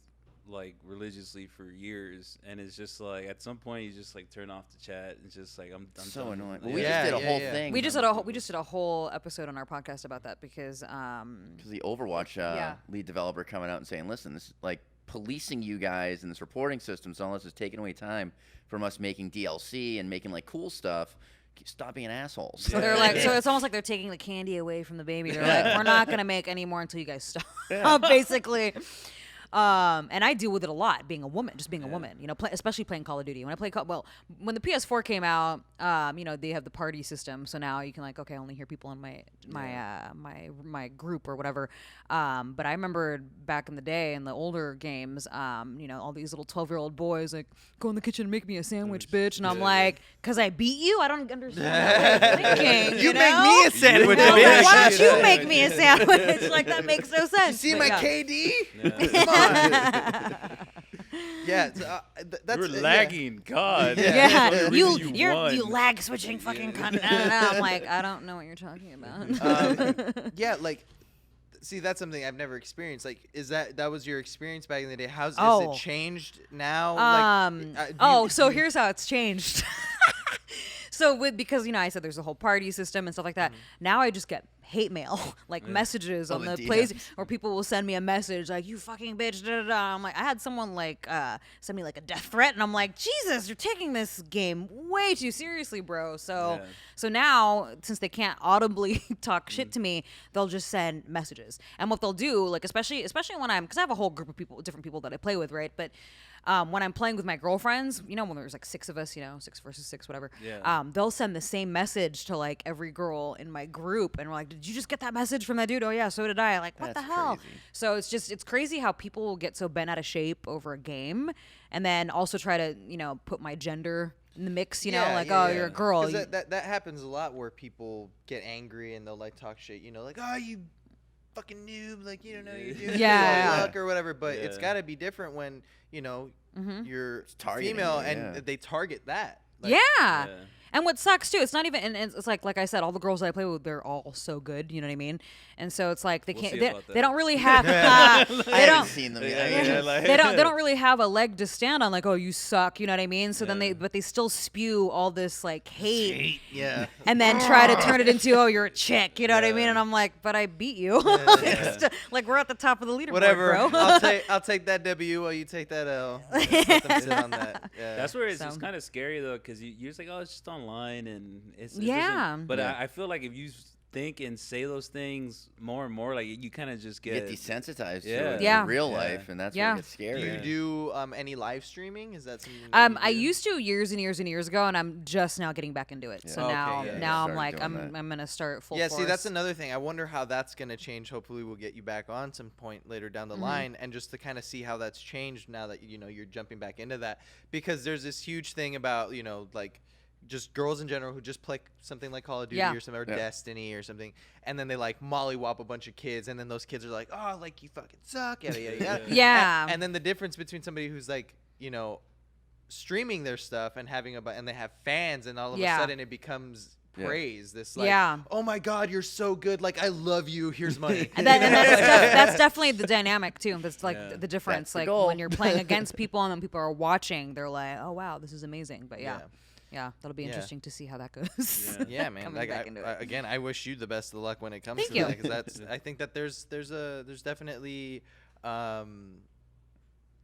like religiously for years, and it's just like at some point you just like turn off the chat. It's just like I'm So done. annoying. Yeah. Well, we Yeah, just did a yeah, whole yeah. thing. We just did a whole episode on our podcast about that because Because the Overwatch Yeah. lead developer coming out and saying, listen, this is like policing you guys and this reporting system, so unless it's taking away time from us making DLC and making like cool stuff, stop being assholes. so they're like, so it's almost like they're taking the candy away from the baby. They're like, we're not gonna make any more until you guys stop, basically. And I deal with it a lot, being a woman, just being a woman, especially playing Call of Duty. When I play, when the PS4 came out, they have the party system, so now you can like, okay, I only hear people in my group or whatever. But I remember back in the day in the older games, all these little 12-year-old boys like, go in the kitchen and make me a sandwich, bitch, and I'm like, cause I beat you? I don't understand what you're thinking. You know? make me a sandwich, I'm like, bitch. why don't you make me a sandwich? Like that makes no sense. See But my yeah. KD? Yeah. Come on. Yeah, so, that's You're lagging, God. Yeah. That's the only you reason you're you won. lag switching fucking cunt. I'm like, I don't know what you're talking about. Yeah, like, see, that's something I've never experienced. Like, that was your experience back in the day? Has Oh. it changed now? So here's how it's changed. So because I said there's a whole party system and stuff like that. Now I just get hate mail, like messages on the the plays, DMs. or people will send me a message like, you fucking bitch, da da da. I'm like, I had someone like send me like a death threat, and I'm like, Jesus, you're taking this game way too seriously, bro. So so now, since they can't audibly talk shit to me, they'll just send messages. And what they'll do, like especially when because I have a whole group of people, different people that I play with, right? But when I'm playing with my girlfriends, you know, when there's like 6 of us, you know, 6 versus 6, whatever. Yeah. They'll send the same message to like every girl in my group, and we're like, "Did you just get that message from that dude?" "Oh yeah, so did I." Like, what That's the hell? crazy. So it's crazy how people get so bent out of shape over a game, and then also try to, you know, put my gender in the mix. You know, like, oh, you're a girl. 'Cause You- that happens a lot where people get angry and they'll like talk shit. You know, like, oh, you fucking noob, like you don't know you're doing Yeah. luck or whatever. But it's Yeah. got to be different when you know you're targeting female you, and yeah. they target that. Like, yeah. And what sucks too, it's not even, and it's like I said, all the girls that I play with, they're all so good. You know what I mean? And so it's like they We'll can't. see They, about they that. don't really have. I they haven't don't. seen them Yeah, yet. yeah, like- They don't really have a leg to stand on. Like, oh, you suck. You know what I mean? So then Yeah. they still spew all this like hate, Yeah. and then try to turn it into, oh, you're a chick. You know what I mean? Yeah. And I'm like, but I beat you. Like we're at the top of the leaderboard, Whatever. bro. I'll take that W while you take that L. Let them sit on that. Yeah. That's where it's So- kind of scary though, because you're just like, oh, it's just online, and it Yeah. doesn't- But Yeah. I feel like if you think and say those things more and more, like you kind of just You get get desensitized to Yeah. it Yeah. in real Yeah. life, and that's Yeah. where it gets scary. Do you Yeah. do any live streaming? Is that something? that you I do? used to years and years and years ago, and I'm just now getting back into it. Yeah. So Okay, now, yeah, now I'm started like, doing I'm that. gonna start full Yeah, force. see, that's another thing. I wonder how that's going to change. Hopefully, we'll get you back on some point later down the line, and just to kind of see how that's changed now that you know you're jumping back into that. Because there's this huge thing about like just girls in general who just play something like Call of Duty Yeah. or something, or Yeah. Destiny or something, and then they like mollywop a bunch of kids, and then those kids are like, oh, like you fucking suck, yada yada yada. Yeah. And then the difference between somebody who's like, streaming their stuff and having and they have fans, and all of Yeah. a sudden it becomes Yeah. praise. This like, Yeah. oh my God, you're so good. Like I love you. Here's money. And that's definitely the dynamic too. That's like Yeah. the difference. That's the Like goal. when you're playing against people and then people are watching, they're like, "Oh wow, this is amazing." But yeah, that'll be Yeah. interesting to see how that goes. Yeah, man. Coming Like back into it. again, I wish you the best of luck when it comes Thank to you. that, because that's. I think that there's definitely,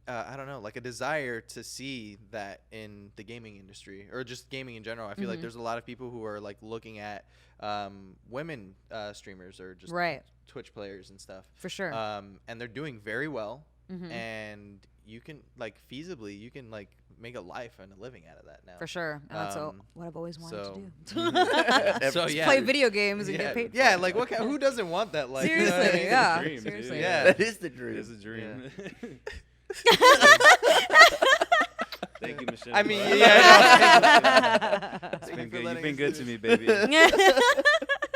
I don't know, like a desire to see that in the gaming industry or just gaming in general. I feel like there's a lot of people who are like looking at women streamers or just Right. Twitch players and stuff. For sure. And they're doing very well, Mhm. and you can like feasibly you can like make a life and a living out of that now. For sure. And that's Um, what I've always wanted so- to do. So yeah, Play video games and yeah, get paid. yeah, like who doesn't want that life? You know what I Seriously, mean? yeah. dream, dude. Seriously. Yeah. That is the dream. It's a dream. Thank you, Michelle. I mean, Bye. yeah. It's been for good. letting You've been us good do to me, baby.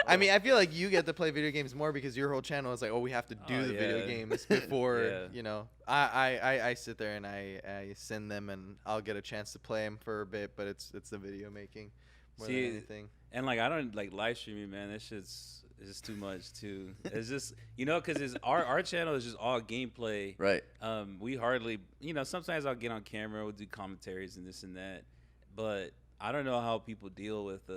I mean, I feel like you get to play video games more because your whole channel is like, oh, we have to do Oh, the video yeah. games before, Yeah. I sit there and I send them and I'll get a chance to play them for a bit, but it's the video making more than See, anything. And like I don't like live streaming, man. That shit's it's just too much too. It's just because it's our channel is just all gameplay. Right. We hardly sometimes I'll get on camera, we'll do commentaries and this and that, but I don't know how people deal with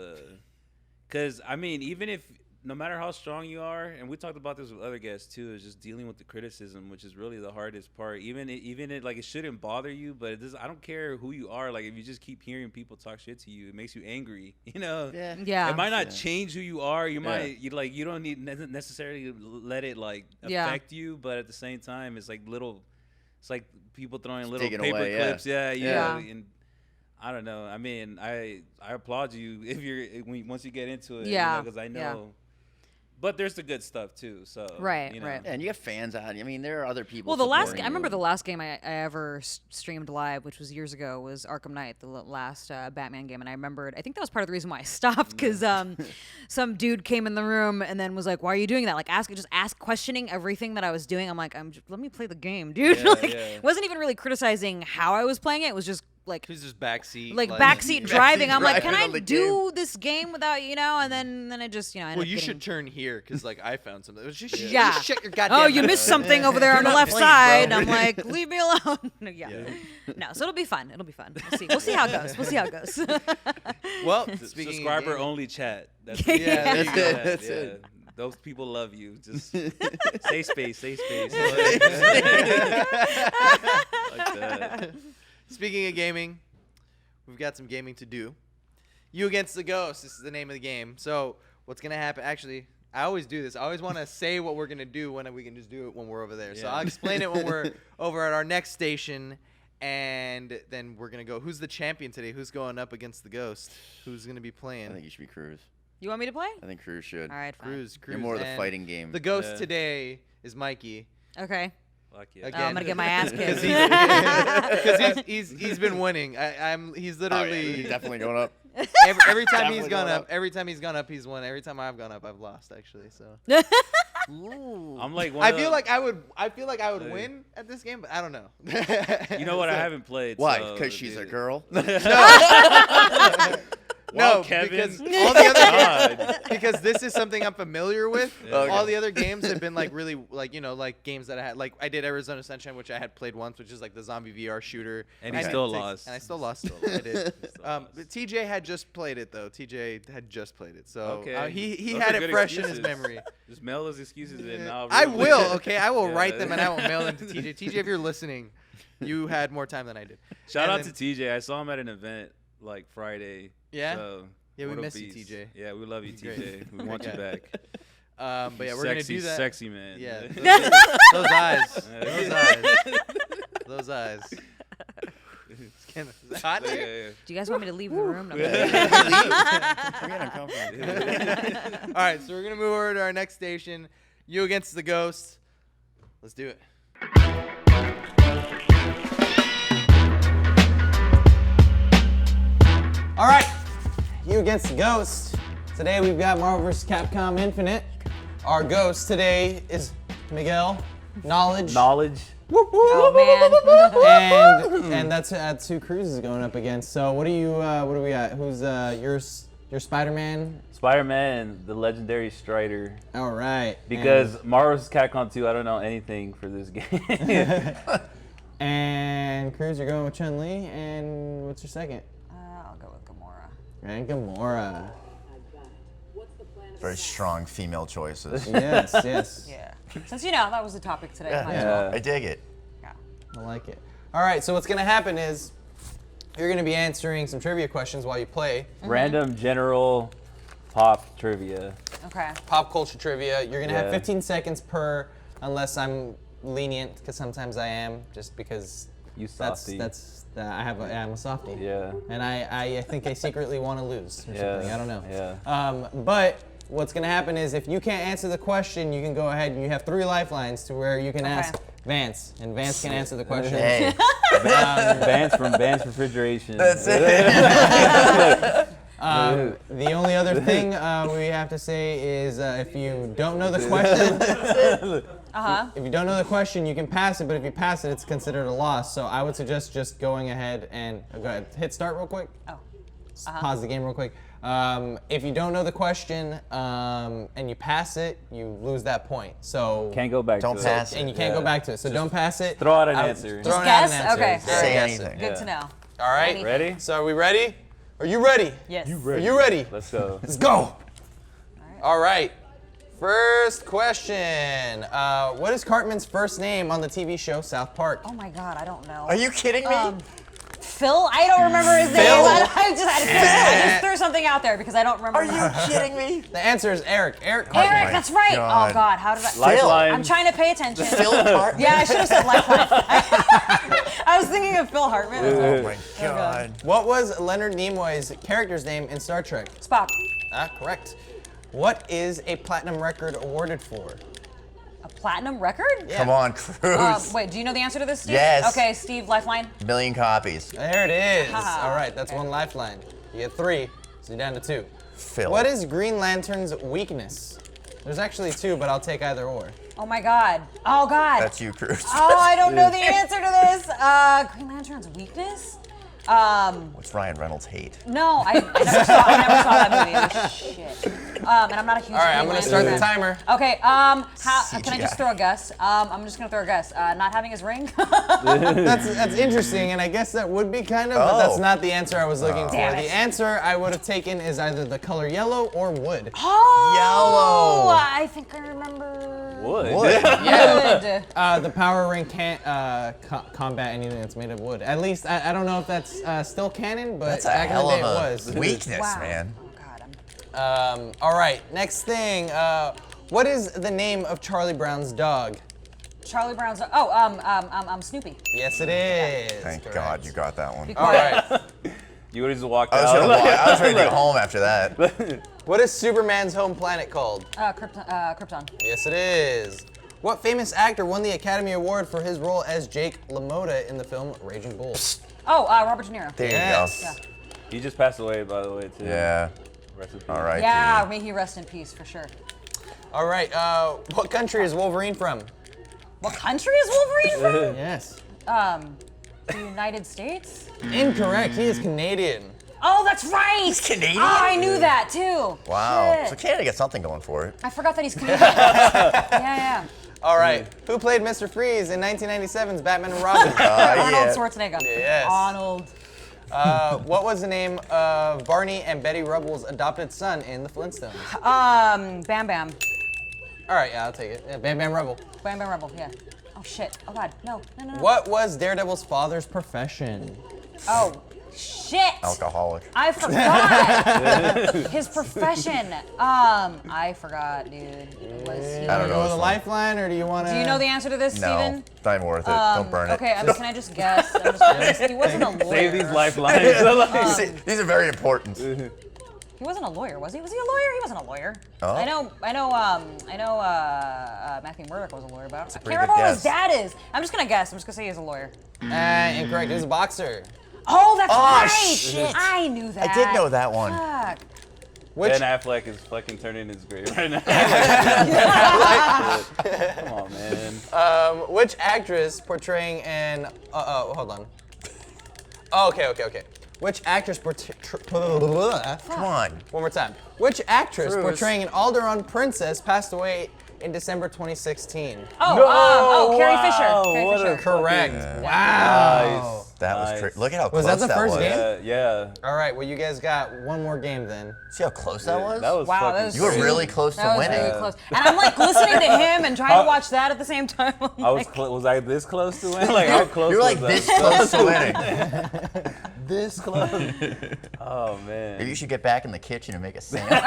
because I mean even if no matter how strong you are, and we talked about this with other guests too, is just dealing with the criticism, which is really the hardest part. Even it like it shouldn't bother you, but I don't care who you are. Like if you just keep hearing people talk shit to you, it makes you angry. Yeah. Yeah. It might not Yeah. change who you are. You Yeah. might you don't need necessarily let it like Yeah. affect you, but at the same time, it's like people throwing Just little take it paper away, yeah. clips. Yeah. Yeah. And I don't know. I mean, I applaud you if once you get into it. Yeah. Because I know. Yeah. But there's the good stuff too. So Right, you know. right. Yeah, and you have fans out. I mean, there are other people. Well, the last supporting I remember you. the last game I ever streamed live, which was years ago, was Arkham Knight, the last Batman game, and I remembered. I think that was part of the reason why I stopped because some dude came in the room and then was like, "Why are you doing that?" Like questioning everything that I was doing. I'm like, let me play the game, dude. Yeah, like, yeah. wasn't even really criticizing how I was playing it. It was just like He's just backseat. backseat driving. I'm like, can driving I on the do this game without And then it just I ended Well, up you getting- should turn here because like I found something. Just Yeah. shut your goddamn Oh, you mouth. missed something over there on the not left playing, side. bro. I'm like, leave me alone. No, so it'll be fun. It'll be fun. We'll see how it goes. We'll see how it goes. Well, speaking of Subscriber gaming- only chat. That's Yeah, there that's you go. it. That's yeah. it. Those people love you. Just say space, say space. Like that. Speaking of gaming, we've got some gaming to do. You Against the Ghost. This is the name of the game. So what's gonna happen? Actually, I always do this. I always want to say what we're gonna do when we can just do it when we're over there. So Yeah. I'll explain it when we're over at our next station, and then we're gonna go. Who's the champion today? Who's going up against the Ghost? Who's gonna be playing? I think you should be Cruz. You want me to play? I think Cruz should. All right, fine. Cruz. You're more of the and fighting game. The Ghost Yeah. today is Mikey. Okay. Fuck yeah. Again. I'm gonna get my ass kicked. Because he's been winning. He's Oh, yeah, literally he's definitely going up. every time he's Definitely gone going up. up. Every time he's gone up, he's won. Every time I've gone up, I've lost. Actually, so I'm like one I of feel the- like I would Hey. win at this game, but I don't know. You know what? I haven't played. Why? so, Because she's a dude. girl? No, Wow, Kevin. because all the other God. because this is something I'm familiar with. Yeah. Okay. All the other games have been like really like like games that I had like I did Arizona Sunshine, which I had played once, which is like the zombie VR shooter. And he I still had lost. And I still lost. I did. Still lost. But TJ had just played it though. TJ had just played it, so Okay. he Those had are it good fresh in excuses. his memory. Just mail those excuses in. Now I will. Okay, I will Yeah. write them and I will mail them to TJ. TJ, if you're listening, you had more time than I did. Shout And out then- to TJ. I saw him at an event like Friday. Yeah? So, Yeah, we what a miss you, beast. TJ. Yeah, we love you, He's great. TJ. We want you guy. back. But yeah, we're sexy, gonna do that. Sexy man. Yeah, those eyes, those eyes, those eyes. Is it hot Yeah, here? yeah, Do you guys want me to leave the room? No, I'm Yeah. kidding. We're getting uncomfortable. All right, so we're gonna move over to our next station. You Against the Ghost. Let's do it. All right, You Against the Ghost. Today we've got Marvel vs. Capcom Infinite. Our ghost today is Miguel. Knowledge. Knowledge. Oh man. And that's who Cruz is going up against. So what do we got? Who's your Spider-Man? Spider-Man, the legendary Strider. All right. Because Marvel vs. Capcom 2, I don't know anything for this game. And Cruz, you're going with Chun-Li. And what's your second? I'll go with Gamora. And Gamora. Very strong female choices. Yes, yes. Yeah. Since that was the topic today. might as Yeah. well. I dig it. Yeah. I like it. All right, so what's gonna happen is you're gonna be answering some trivia questions while you play. Random general pop trivia. Okay. Pop culture trivia. You're gonna have Yeah. 15 seconds per, unless I'm lenient, because sometimes I am, just because You that's softy. I'm a softie. Yeah. And I think I secretly want to lose or Yeah. something. I don't know. Yeah. But what's gonna happen is if you can't answer the question, you can go ahead and you have 3 lifelines to where you can ask Vance, and Vance can answer the question. Hey, Vance from Vance Refrigeration. that's it. The only other thing we have to say is if you don't know the question, if you don't know the question, you can pass it. But if you pass it, it's considered a loss. So I would suggest just going ahead and go ahead, hit start real quick. Oh. Pause the game real quick. If you don't know the question and you pass it, you lose that point. So Can't go back Don't to pass it. it. and you can't go back to it. So don't pass it. Throw out an Out- answer. throw Just out an guess? answer. Okay. Yeah, Say guess anything. Good Yeah. to know. All right. Any- Ready? So are we ready? Are you ready? Yes. Are you ready? Let's go. Let's go. All right. First question. What is Cartman's first name on the TV show South Park? Oh my God, I don't know. Are you kidding me? Phil? I don't remember his name. Phil? I just threw something out there because I don't remember. Are you kidding me? The answer is Eric. Eric Cartman. Eric, my that's right. God. Oh God, how did I? Lifeline. I'm trying to pay attention. Phil Cartman? Yeah, I should have said Lifeline. I was thinking of Phil Hartman. Oh my God. What was Leonard Nimoy's character's name in Star Trek? Spock. Correct. What is a platinum record awarded for? A platinum record? Yeah. Come on, Cruz. Wait, do you know the answer to this, Steve? Yes. Okay, Steve, Lifeline. Million copies. There it is. Haha. All right, that's Okay. 1 lifeline. You get 3, so you're down to 2. Phil. What is Green Lantern's weakness? There's actually 2, but I'll take either or. Oh my God. Oh God. That's you, Cruz. Oh, I don't know the answer to this. Green Lantern's weakness? What's Ryan Reynolds hate? No, I never saw that movie. It was shit. And I'm not a huge. All right, I'm gonna start the timer. Okay. Can I just throw a guess? I'm just gonna throw a guess. Not having his ring. That's interesting, and I guess that would be kind of, but that's not the answer I was looking for. Damn it. The answer I would have taken is either the color yellow or wood. Oh, Yellow. I think I remember. Wood. Wood. The power ring can't combat anything that's made of wood. At least I don't know if that's still canon, but That's a back in the hell day of it a was. weakness, Wow. man. Oh God. All right, next thing. What is the name of Charlie Brown's dog? Charlie Brown's. Snoopy. Yes, it is. Thank Correct. God you got that one. Be All quiet. right. You would have just walked I was, out. I was ready to go home after that. What is Superman's home planet called? Krypton. Yes, it is. What famous actor won the Academy Award for his role as Jake LaMotta in the film Raging Bull? Oh, Robert De Niro. There Yes. you go. Yeah. He just passed away, by the way, too. Yeah. Rest in peace. All right. Yeah, dude. may he rest in peace for sure. All right. What country is Wolverine from? What country is Wolverine from? Yes. The United States? Incorrect. He is Canadian. Oh, that's right. He's Canadian? Oh, I knew that too. Wow. Shit. So Canada gets something going for it. I forgot that he's Canadian. yeah. All right. Who played Mr. Freeze in 1997's Batman and Robin? Arnold yeah. Schwarzenegger. Yes. Arnold. What was the name of Barney and Betty Rubble's adopted son in the Flintstones? Bam Bam. All right, yeah, I'll take it. Yeah, Bam Bam Rubble. Bam Bam Rebel, yeah. Oh shit. Oh God. No. What was Daredevil's father's profession? Oh, shit. Alcoholic. I forgot his profession. I forgot, dude. Was he? I don't know. Go with this a one. lifeline, or do you want to? Do you know the answer to this, No, Steven? not even worth it. Don't burn it. Okay, can I just guess? I'm just gonna guess. He wasn't a lawyer. Save these lifelines. See, these are very important. He wasn't a lawyer, was he? Was he a lawyer? He wasn't a lawyer. Oh. I know. Matthew Murdock was a lawyer, but I can't pretty remember good what his guess. dad is. I'm just gonna guess. I'm just gonna say he's a lawyer. Incorrect. He was a boxer. Oh, that's Oh, right. shit. I knew that. I did know that one. Fuck. Which? Ben Affleck is fucking turning his grave right now. Come on, man. Which actress portraying an? Hold on. Oh, okay. Which actress Come on. One more time. Which actress Cruz. portraying an Alderaan princess passed away in December 2016? Carrie wow, Fisher. Carrie what Fisher. a Correct. fucking- Wow. That was Nice. tricky. Look at how Was close that the first was. game? Yeah. All right. Well, you guys got one more game then. See how close that was? That was Wow, fucking that was You were crazy. really close to That was winning. really close. And I'm like listening to him and trying to watch that at the same time. I'm I was like, was I this close to win? Like how close You were like was this that? close to winning. This close. Oh man. Maybe you should get back in the kitchen and make a sandwich.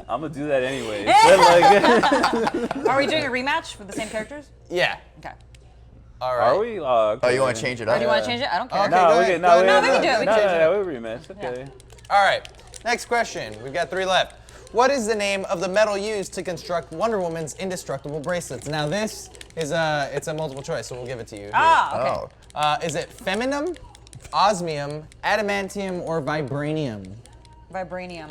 I'm gonna do that anyway. But, like, Are we doing a rematch for the same characters? Yeah. Okay. All right. are we? Okay. Oh, you want to change it Or up? do you want to change it? I don't care. Okay. No, Go we ahead, can. go No, ahead. we can do it, we can change No, we rematch. Okay. All right. Next question. We've got 3 left. What is the name of the metal used to construct Wonder Woman's indestructible bracelets? Now this is it's a multiple choice, so we'll give it to you. Ah, okay. Oh. Is it feminine, osmium, adamantium, or vibranium? Vibranium.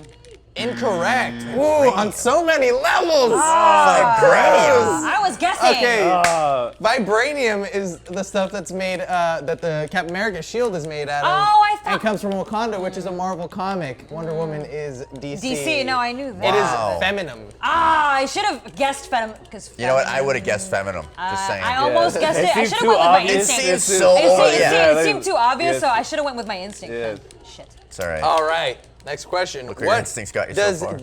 Incorrect. Ooh, on so many levels. Vibranium. I was guessing. Okay. Vibranium is the stuff that's made that the Captain America shield is made out of. Oh, I thought- And comes from Wakanda, which is a Marvel comic. Wonder Woman is DC. DC. No, I knew that. It Wow. is feminine. I should have guessed Venom because. You know what? I would have guessed feminine. Just saying. I almost guessed It it. I seemed should have too went with my obvious. instinct. It seems so It seemed- obvious. it Yeah, seemed too obvious, yeah. so I should have went with my instinct. Yeah. then. Shit. It's all right. All right. Next question. Look where your instincts got you so does far.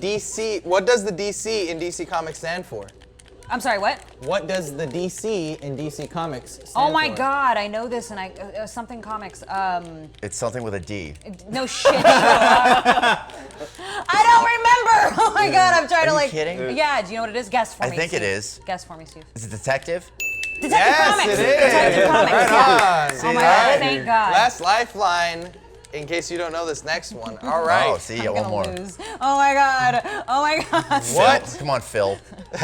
What does the DC in DC Comics stand for? I'm sorry. What? What does the DC in DC Comics stand Oh my for? God! I know this, and something comics. It's something with a D. No shit. I don't remember. Oh my God! I'm trying Are to you like. kidding? Yeah. Do you know what it is? Guess for I me. think it Steve. is. Guess for me, Steve. Is it detective? Detective Yes, Comics. it is. Detective Comics. Right yeah. on. Oh my All God! right. Thank God. Last lifeline, in case you don't know this next one. All right. Oh, see, you I'm got one gonna more. lose. Oh my God! Oh my God! What? Phil. Come on, Phil.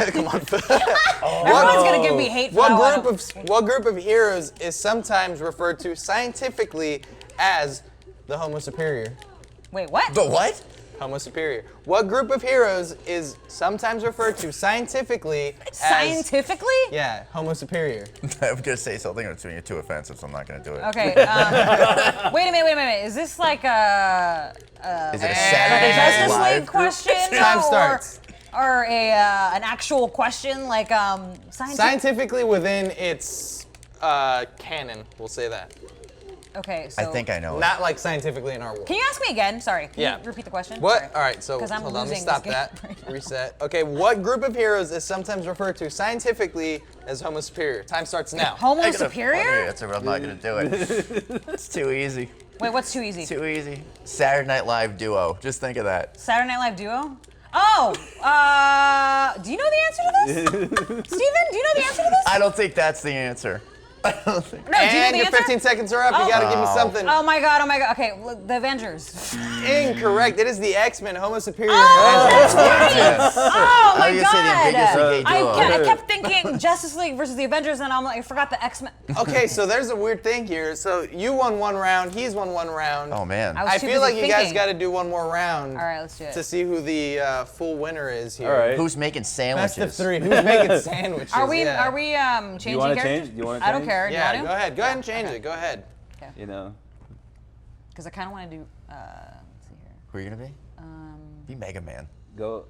Come on. Everyone's gonna give me hate for that one. What group of heroes is sometimes referred to scientifically as the Homo superior? Wait, what? But what? Homo superior. What group of heroes is sometimes referred to scientifically as... Scientifically? Yeah, Homo superior. I'm gonna say something that's being too offensive, so I'm not gonna do it. Okay. Wait a minute. Is this like a Is it a like a Saturday Night Justice Live League group? question? Time starts. Or an actual question like scientific? Scientifically within its canon, we'll say that. Okay, so I think I know it. Not like scientifically in our world. Can you ask me again? Sorry. Can Yeah. you repeat the question? What? Sorry. All right, so 'Cause I'm hold on, let me losing stop this that. game right now. Reset. Okay, what group of heroes is sometimes referred to scientifically as Homo superior? Time starts now. Homo I got a funny superior? answer, but I'm not gonna do it. It's too easy. Wait, what's too easy? Too easy. Saturday Night Live duo. Just think of that. Saturday Night Live duo? Oh, do you know the answer to this? Steven, do you know the answer to this? I don't think that's the answer. I don't think. No, do you know And the your answer? 15 seconds are up. You gotta give me something. Oh my god. Okay, look, the Avengers. Incorrect. It is the X-Men. Homo superior. That's right. Yes. Oh my I was gonna say the god. ambiguously gay duo. I kept thinking Justice League versus the Avengers, and I'm like, I forgot the X-Men. Okay, so there's a weird thing here. So you won one round. He's won one round. Oh man. I was I too feel busy like you guys thinking. got to do one more round. All right, let's do it. To see who the full winner is here. All right. Who's making sandwiches? Best of 3. Who's making sandwiches? Are we Yeah. changing You wanna characters? change? Do you wanna I don't change? care. Do you Yeah, want go to? ahead. Go ahead and change it. Go ahead. You know. Because I kind of want to do. Let's see here. Who are you gonna be? Be Mega Man. Go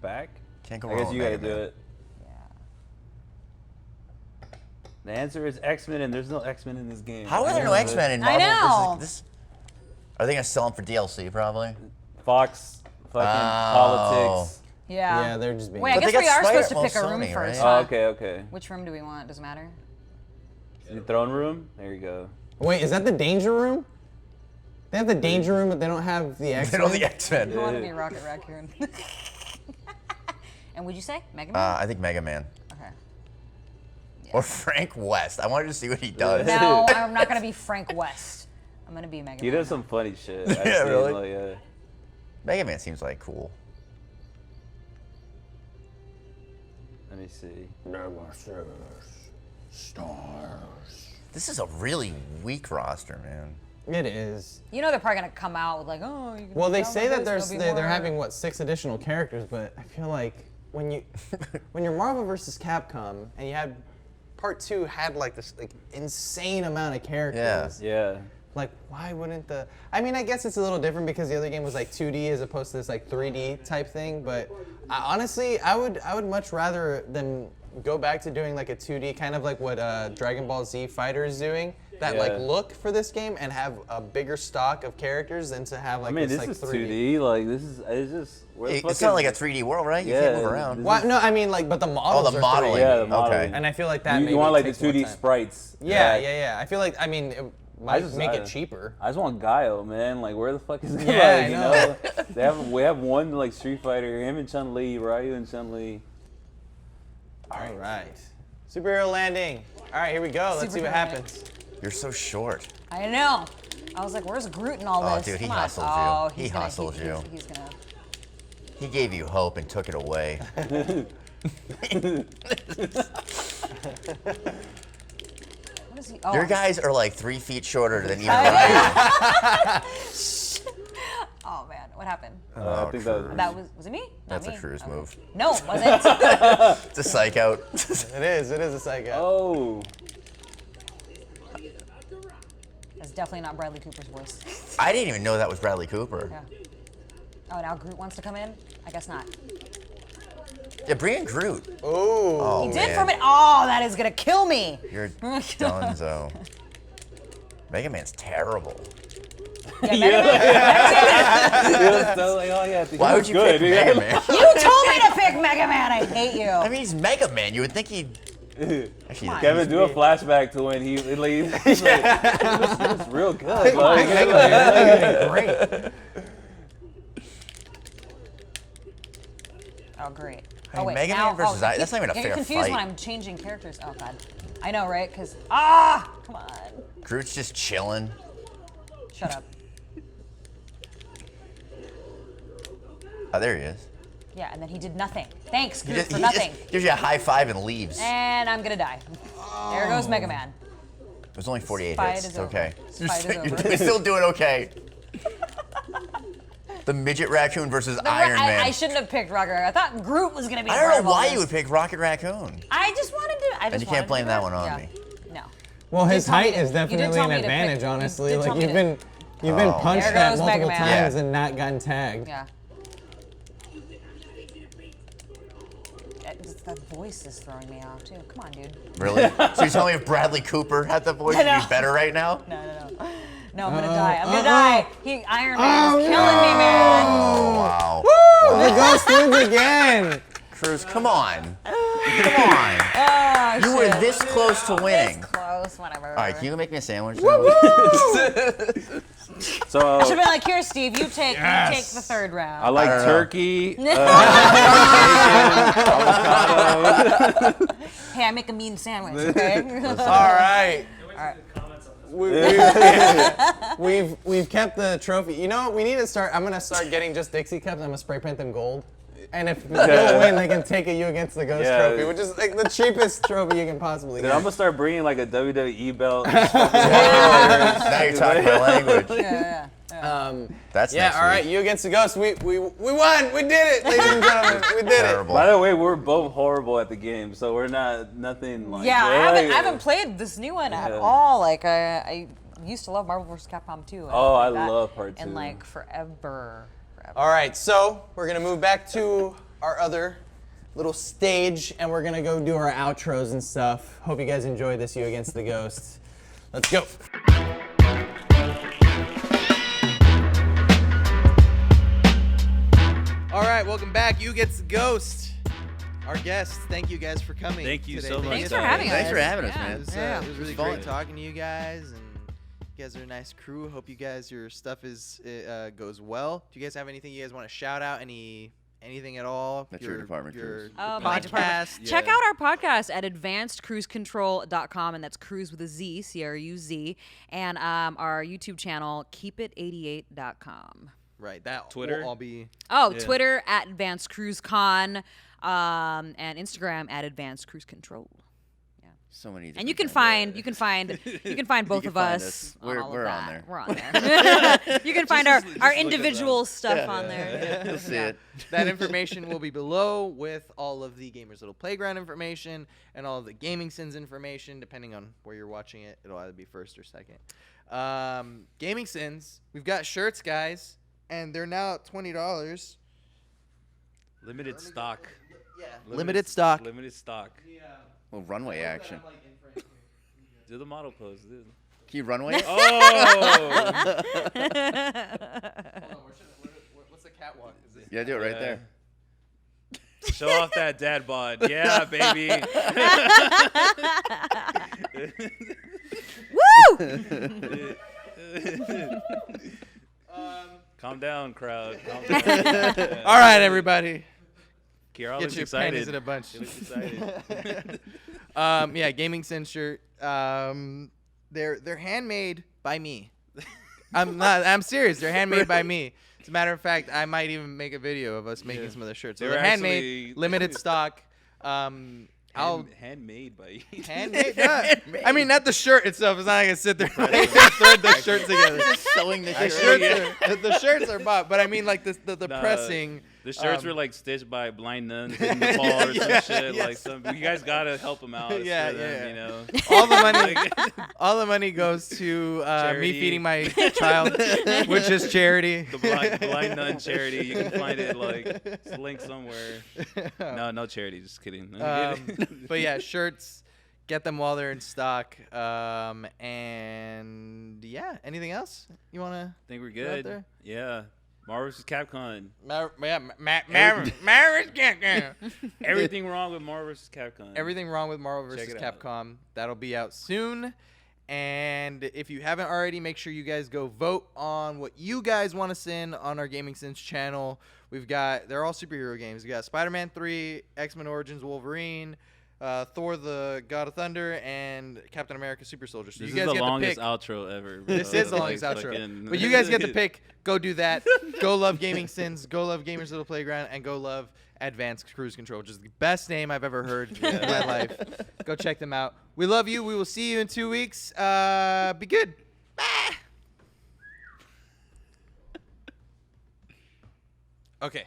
back. Can't go I wrong guess with you gotta Mega do Man. it. Yeah. The answer is X-Men, and there's no X-Men in this game. How are there no X-Men in I Marvel? know. This, are they gonna sell them for DLC probably? Fox, fucking politics. Yeah. Yeah, they're just being. Wait, I But guess they we got are supposed to Spider- pick a well, room Sony, first. right? Oh, huh? okay. Which room do we want? Does it matter? The throne room. There you go. Wait, is that the Danger Room? They have the Danger Room, but they don't have the They X-Men. don't the X-Men. I want to be Rocket Raccoon. And would you say Mega Man? I think Mega Man. Okay. Or Frank West. I wanted to see what he does. No, I'm not gonna be Frank West. I'm gonna be Mega He Man. does some funny shit. I've Yeah, seen, really? Like, Mega Man seems like cool. let me see. This is a really weak roster, man. It is. You know they're probably gonna come out with like, oh. You can Well, they download say that this, it'll be they're more- having what 6 additional characters, but I feel like when you're Marvel versus Capcom and you had Part 2 had like this like insane amount of characters. Yeah. Like, why wouldn't the? I mean, I guess it's a little different because the other game was like 2D as opposed to this like 3D type thing. But honestly, I would much rather them go back to doing like a 2D, kind of like what Dragon Ball Z Fighter is doing. That like Yeah. look for this game and have a bigger stock of characters than to have like I mean, this this like is 3D. 2D. Like, this is. It's just. where the It's fucking- not like a 3D world, right? You can't Yeah, move around. this Well, no, I mean like, but the models. the are modeling. 3D. Yeah, the Okay. modeling. And I feel like that. You maybe want like the takes more 2D time. sprites. Yeah. I feel like it might just- make I- it cheaper. I just want Guile, man. Like, where the fuck is Guile? Yeah, I you know. we have one like Street Fighter, him and Chun Li, Ryu and Chun Li. All right. Superhero landing. All right, here we go. Let's see what Superhero happens. You're so short. I know. I was like, where's Groot in all Oh, this? dude, he Come on. hustled you. Oh, He he's gonna- hustled you. He's gonna. He gave you hope and took it away. What is he? Oh, Your guys are like 3 feet shorter than even I Ryan. Oh man, what happened? I think that was. Cruz. That was it me? Not That's a me? Cruz Okay. move. No, it wasn't. It's a psych out. It is a psycho. Oh. That's definitely not Bradley Cooper's voice. I didn't even know that was Bradley Cooper. Yeah. Oh, now Groot wants to come in? I guess not. Yeah, bring in Groot. Ooh. Oh, He did man. from it. Oh, that is gonna kill me. You're donezo. Mega Man's terrible. Yeah, Mega Man. It was so like, oh yeah. Why would you good. pick Mega Man? You told me to pick Mega Man. I hate you. I mean, he's Mega Man. You would think he'd. Actually, on. Kevin, do a flashback to when he like, he's like, it was real good. Like, Great. Oh, great. I mean, Oh, wait. Mega now, Man versus I. That's not even a yeah, fair you're confused fight. when I'm changing characters. Oh, God. I know, right? Because, come on. Groot's just chilling. Shut up. Oh, there he is. Yeah, and then he did nothing. Thanks, He Groot, just, for he nothing. just gives you a high five and leaves. And I'm gonna die. There goes Mega Man. It was only 48 Fight hits. is It's over. okay. Fight is over. You're still doing okay. The midget raccoon versus Iron Man. I shouldn't have picked Rocket Raccoon. I thought Groot was gonna be. I don't know why you would pick Rocket Raccoon. I just wanted to. And you can't blame that one on me. No. Well, his tell me height to- is you did definitely tell an me to pick- advantage, you honestly. did Like tell me you've been Oh. punched There at goes multiple Mega Man. times and not gotten tagged. Yeah. That voice is throwing me off too. Come on, dude. Really? So you're telling me if Bradley Cooper had the voice, I he'd know. be better right now? No, I'm gonna die. I'm gonna die. Iron Man is killing me, man. Oh, wow. The ghost wins again. Cruz, come on. Come on. Oh, You were shit. this close to winning. This close, whatever. All right, can you go make me a sandwich? So Should be like, here, Steve. You take the third round. I like I don't know. turkey. Hey, I make a mean sandwich. Okay. All right. We've kept the trophy. You know what? We need to start. I'm gonna start getting just Dixie cups. I'm gonna spray paint them gold. And if they win, they can take a You Against the Ghost trophy, which is like the cheapest trophy you can possibly Dude, get. I'm gonna start bringing like a WWE belt. Now you're talking my language. Yeah. That's Yeah, next all right, week. You Against the Ghost. We won. We did it, ladies and gentlemen. We did Terrible. By the way, we're both horrible at the game, so we're nothing like. Yeah, we're I like- haven't played this new one at Yeah. all. Like I used to love Marvel vs. Capcom 2. Oh, I that, love part 2. And like forever. it. All right, so we're gonna move back to our other little stage, and we're gonna go do our outros and stuff. Hope you guys enjoyed this You Against the Ghost. Let's go. All right, welcome back. You Against the Ghost. Our guests, thank you guys for coming. Thank you today. so much. Thanks for having us. Thanks for having us, Yeah. man. It was really fun. great talking to you guys, and you guys are a nice crew. Hope you guys, your stuff goes well. Do you guys have anything you guys want to shout out? Anything at all? That's your department, Cruz. My department. podcast. Check out our podcast at advancedcruisecontrol.com, and that's Cruz with a Z, CRUZ, and our YouTube channel, keepit88.com. Right, that Twitter? will all be. Oh, Yeah. Twitter at Advanced Cruise Con, and Instagram at Advanced Cruise Control. So many. And you can different find both can of find us. us. on We're all of on that. there. We're on there. You can find our look us individual up. stuff on there. things. You'll see it. That information will be below with all of the Gamers Little Playground information and all of the Gaming Sins information, depending on where you're watching it. It'll either be first or second. Gaming Sins, we've got shirts, guys, and they're now at $20. Limited stock. Yeah, limited stock. Limited stock. Well, runway action. Do the model pose, dude. Can you runway? Oh! What's the catwalk? Is this? Yeah, do it right there. Show off that dad bod. Yeah, baby. Woo! Calm down, crowd. Calm down. All right, everybody. Kiara Get looks your excited. panties in a bunch. She looks excited. Yeah, Gaming Sin shirt. They're handmade by me. I'm serious. They're handmade by me. As a matter of fact, I might even make a video of us making some of the shirts. So They're they're handmade, actually- limited stock. I'll handmade by you. handmade. I mean, not the shirt itself. It's not like I sit there and thread the shirt together. Sewing the The shirt. shirts, the shirts are bought, but I mean like the Nah, pressing. The shirts were like stitched by blind nuns in Nepal or some shit. yes. Like some, you guys gotta help them out. It's Yeah, for them, yeah. You know. All the money, all the money goes to me Charity. feeding my child, which is charity. The blind nun charity. You can find it like it's linked somewhere. No charity. Just kidding. But yeah, shirts, get them while they're in stock. And yeah, anything else you wanna? I think we're out good. there? Yeah. Marvel vs. Capcom. Everything wrong with Marvel vs. Capcom. Everything wrong with Marvel vs. Check it out. Capcom. That'll be out soon. And if you haven't already, make sure you guys go vote on what you guys want to send on our Gaming Sins channel. They're all superhero games. We got Spider-Man 3, X-Men Origins Wolverine, Thor the God of Thunder, and Captain America Super Soldier. So This you guys is the get to longest pick. outro ever. This bro. is the Like, longest outro. fucking- But you guys get to pick. Go do that. Go love Gaming Sins. Go love Gamers Little Playground. And go love Advanced Cruise Control, which is the best name I've ever heard in my life. Go check them out. We love you. We will see you in 2 weeks. Be good. Bye. Okay.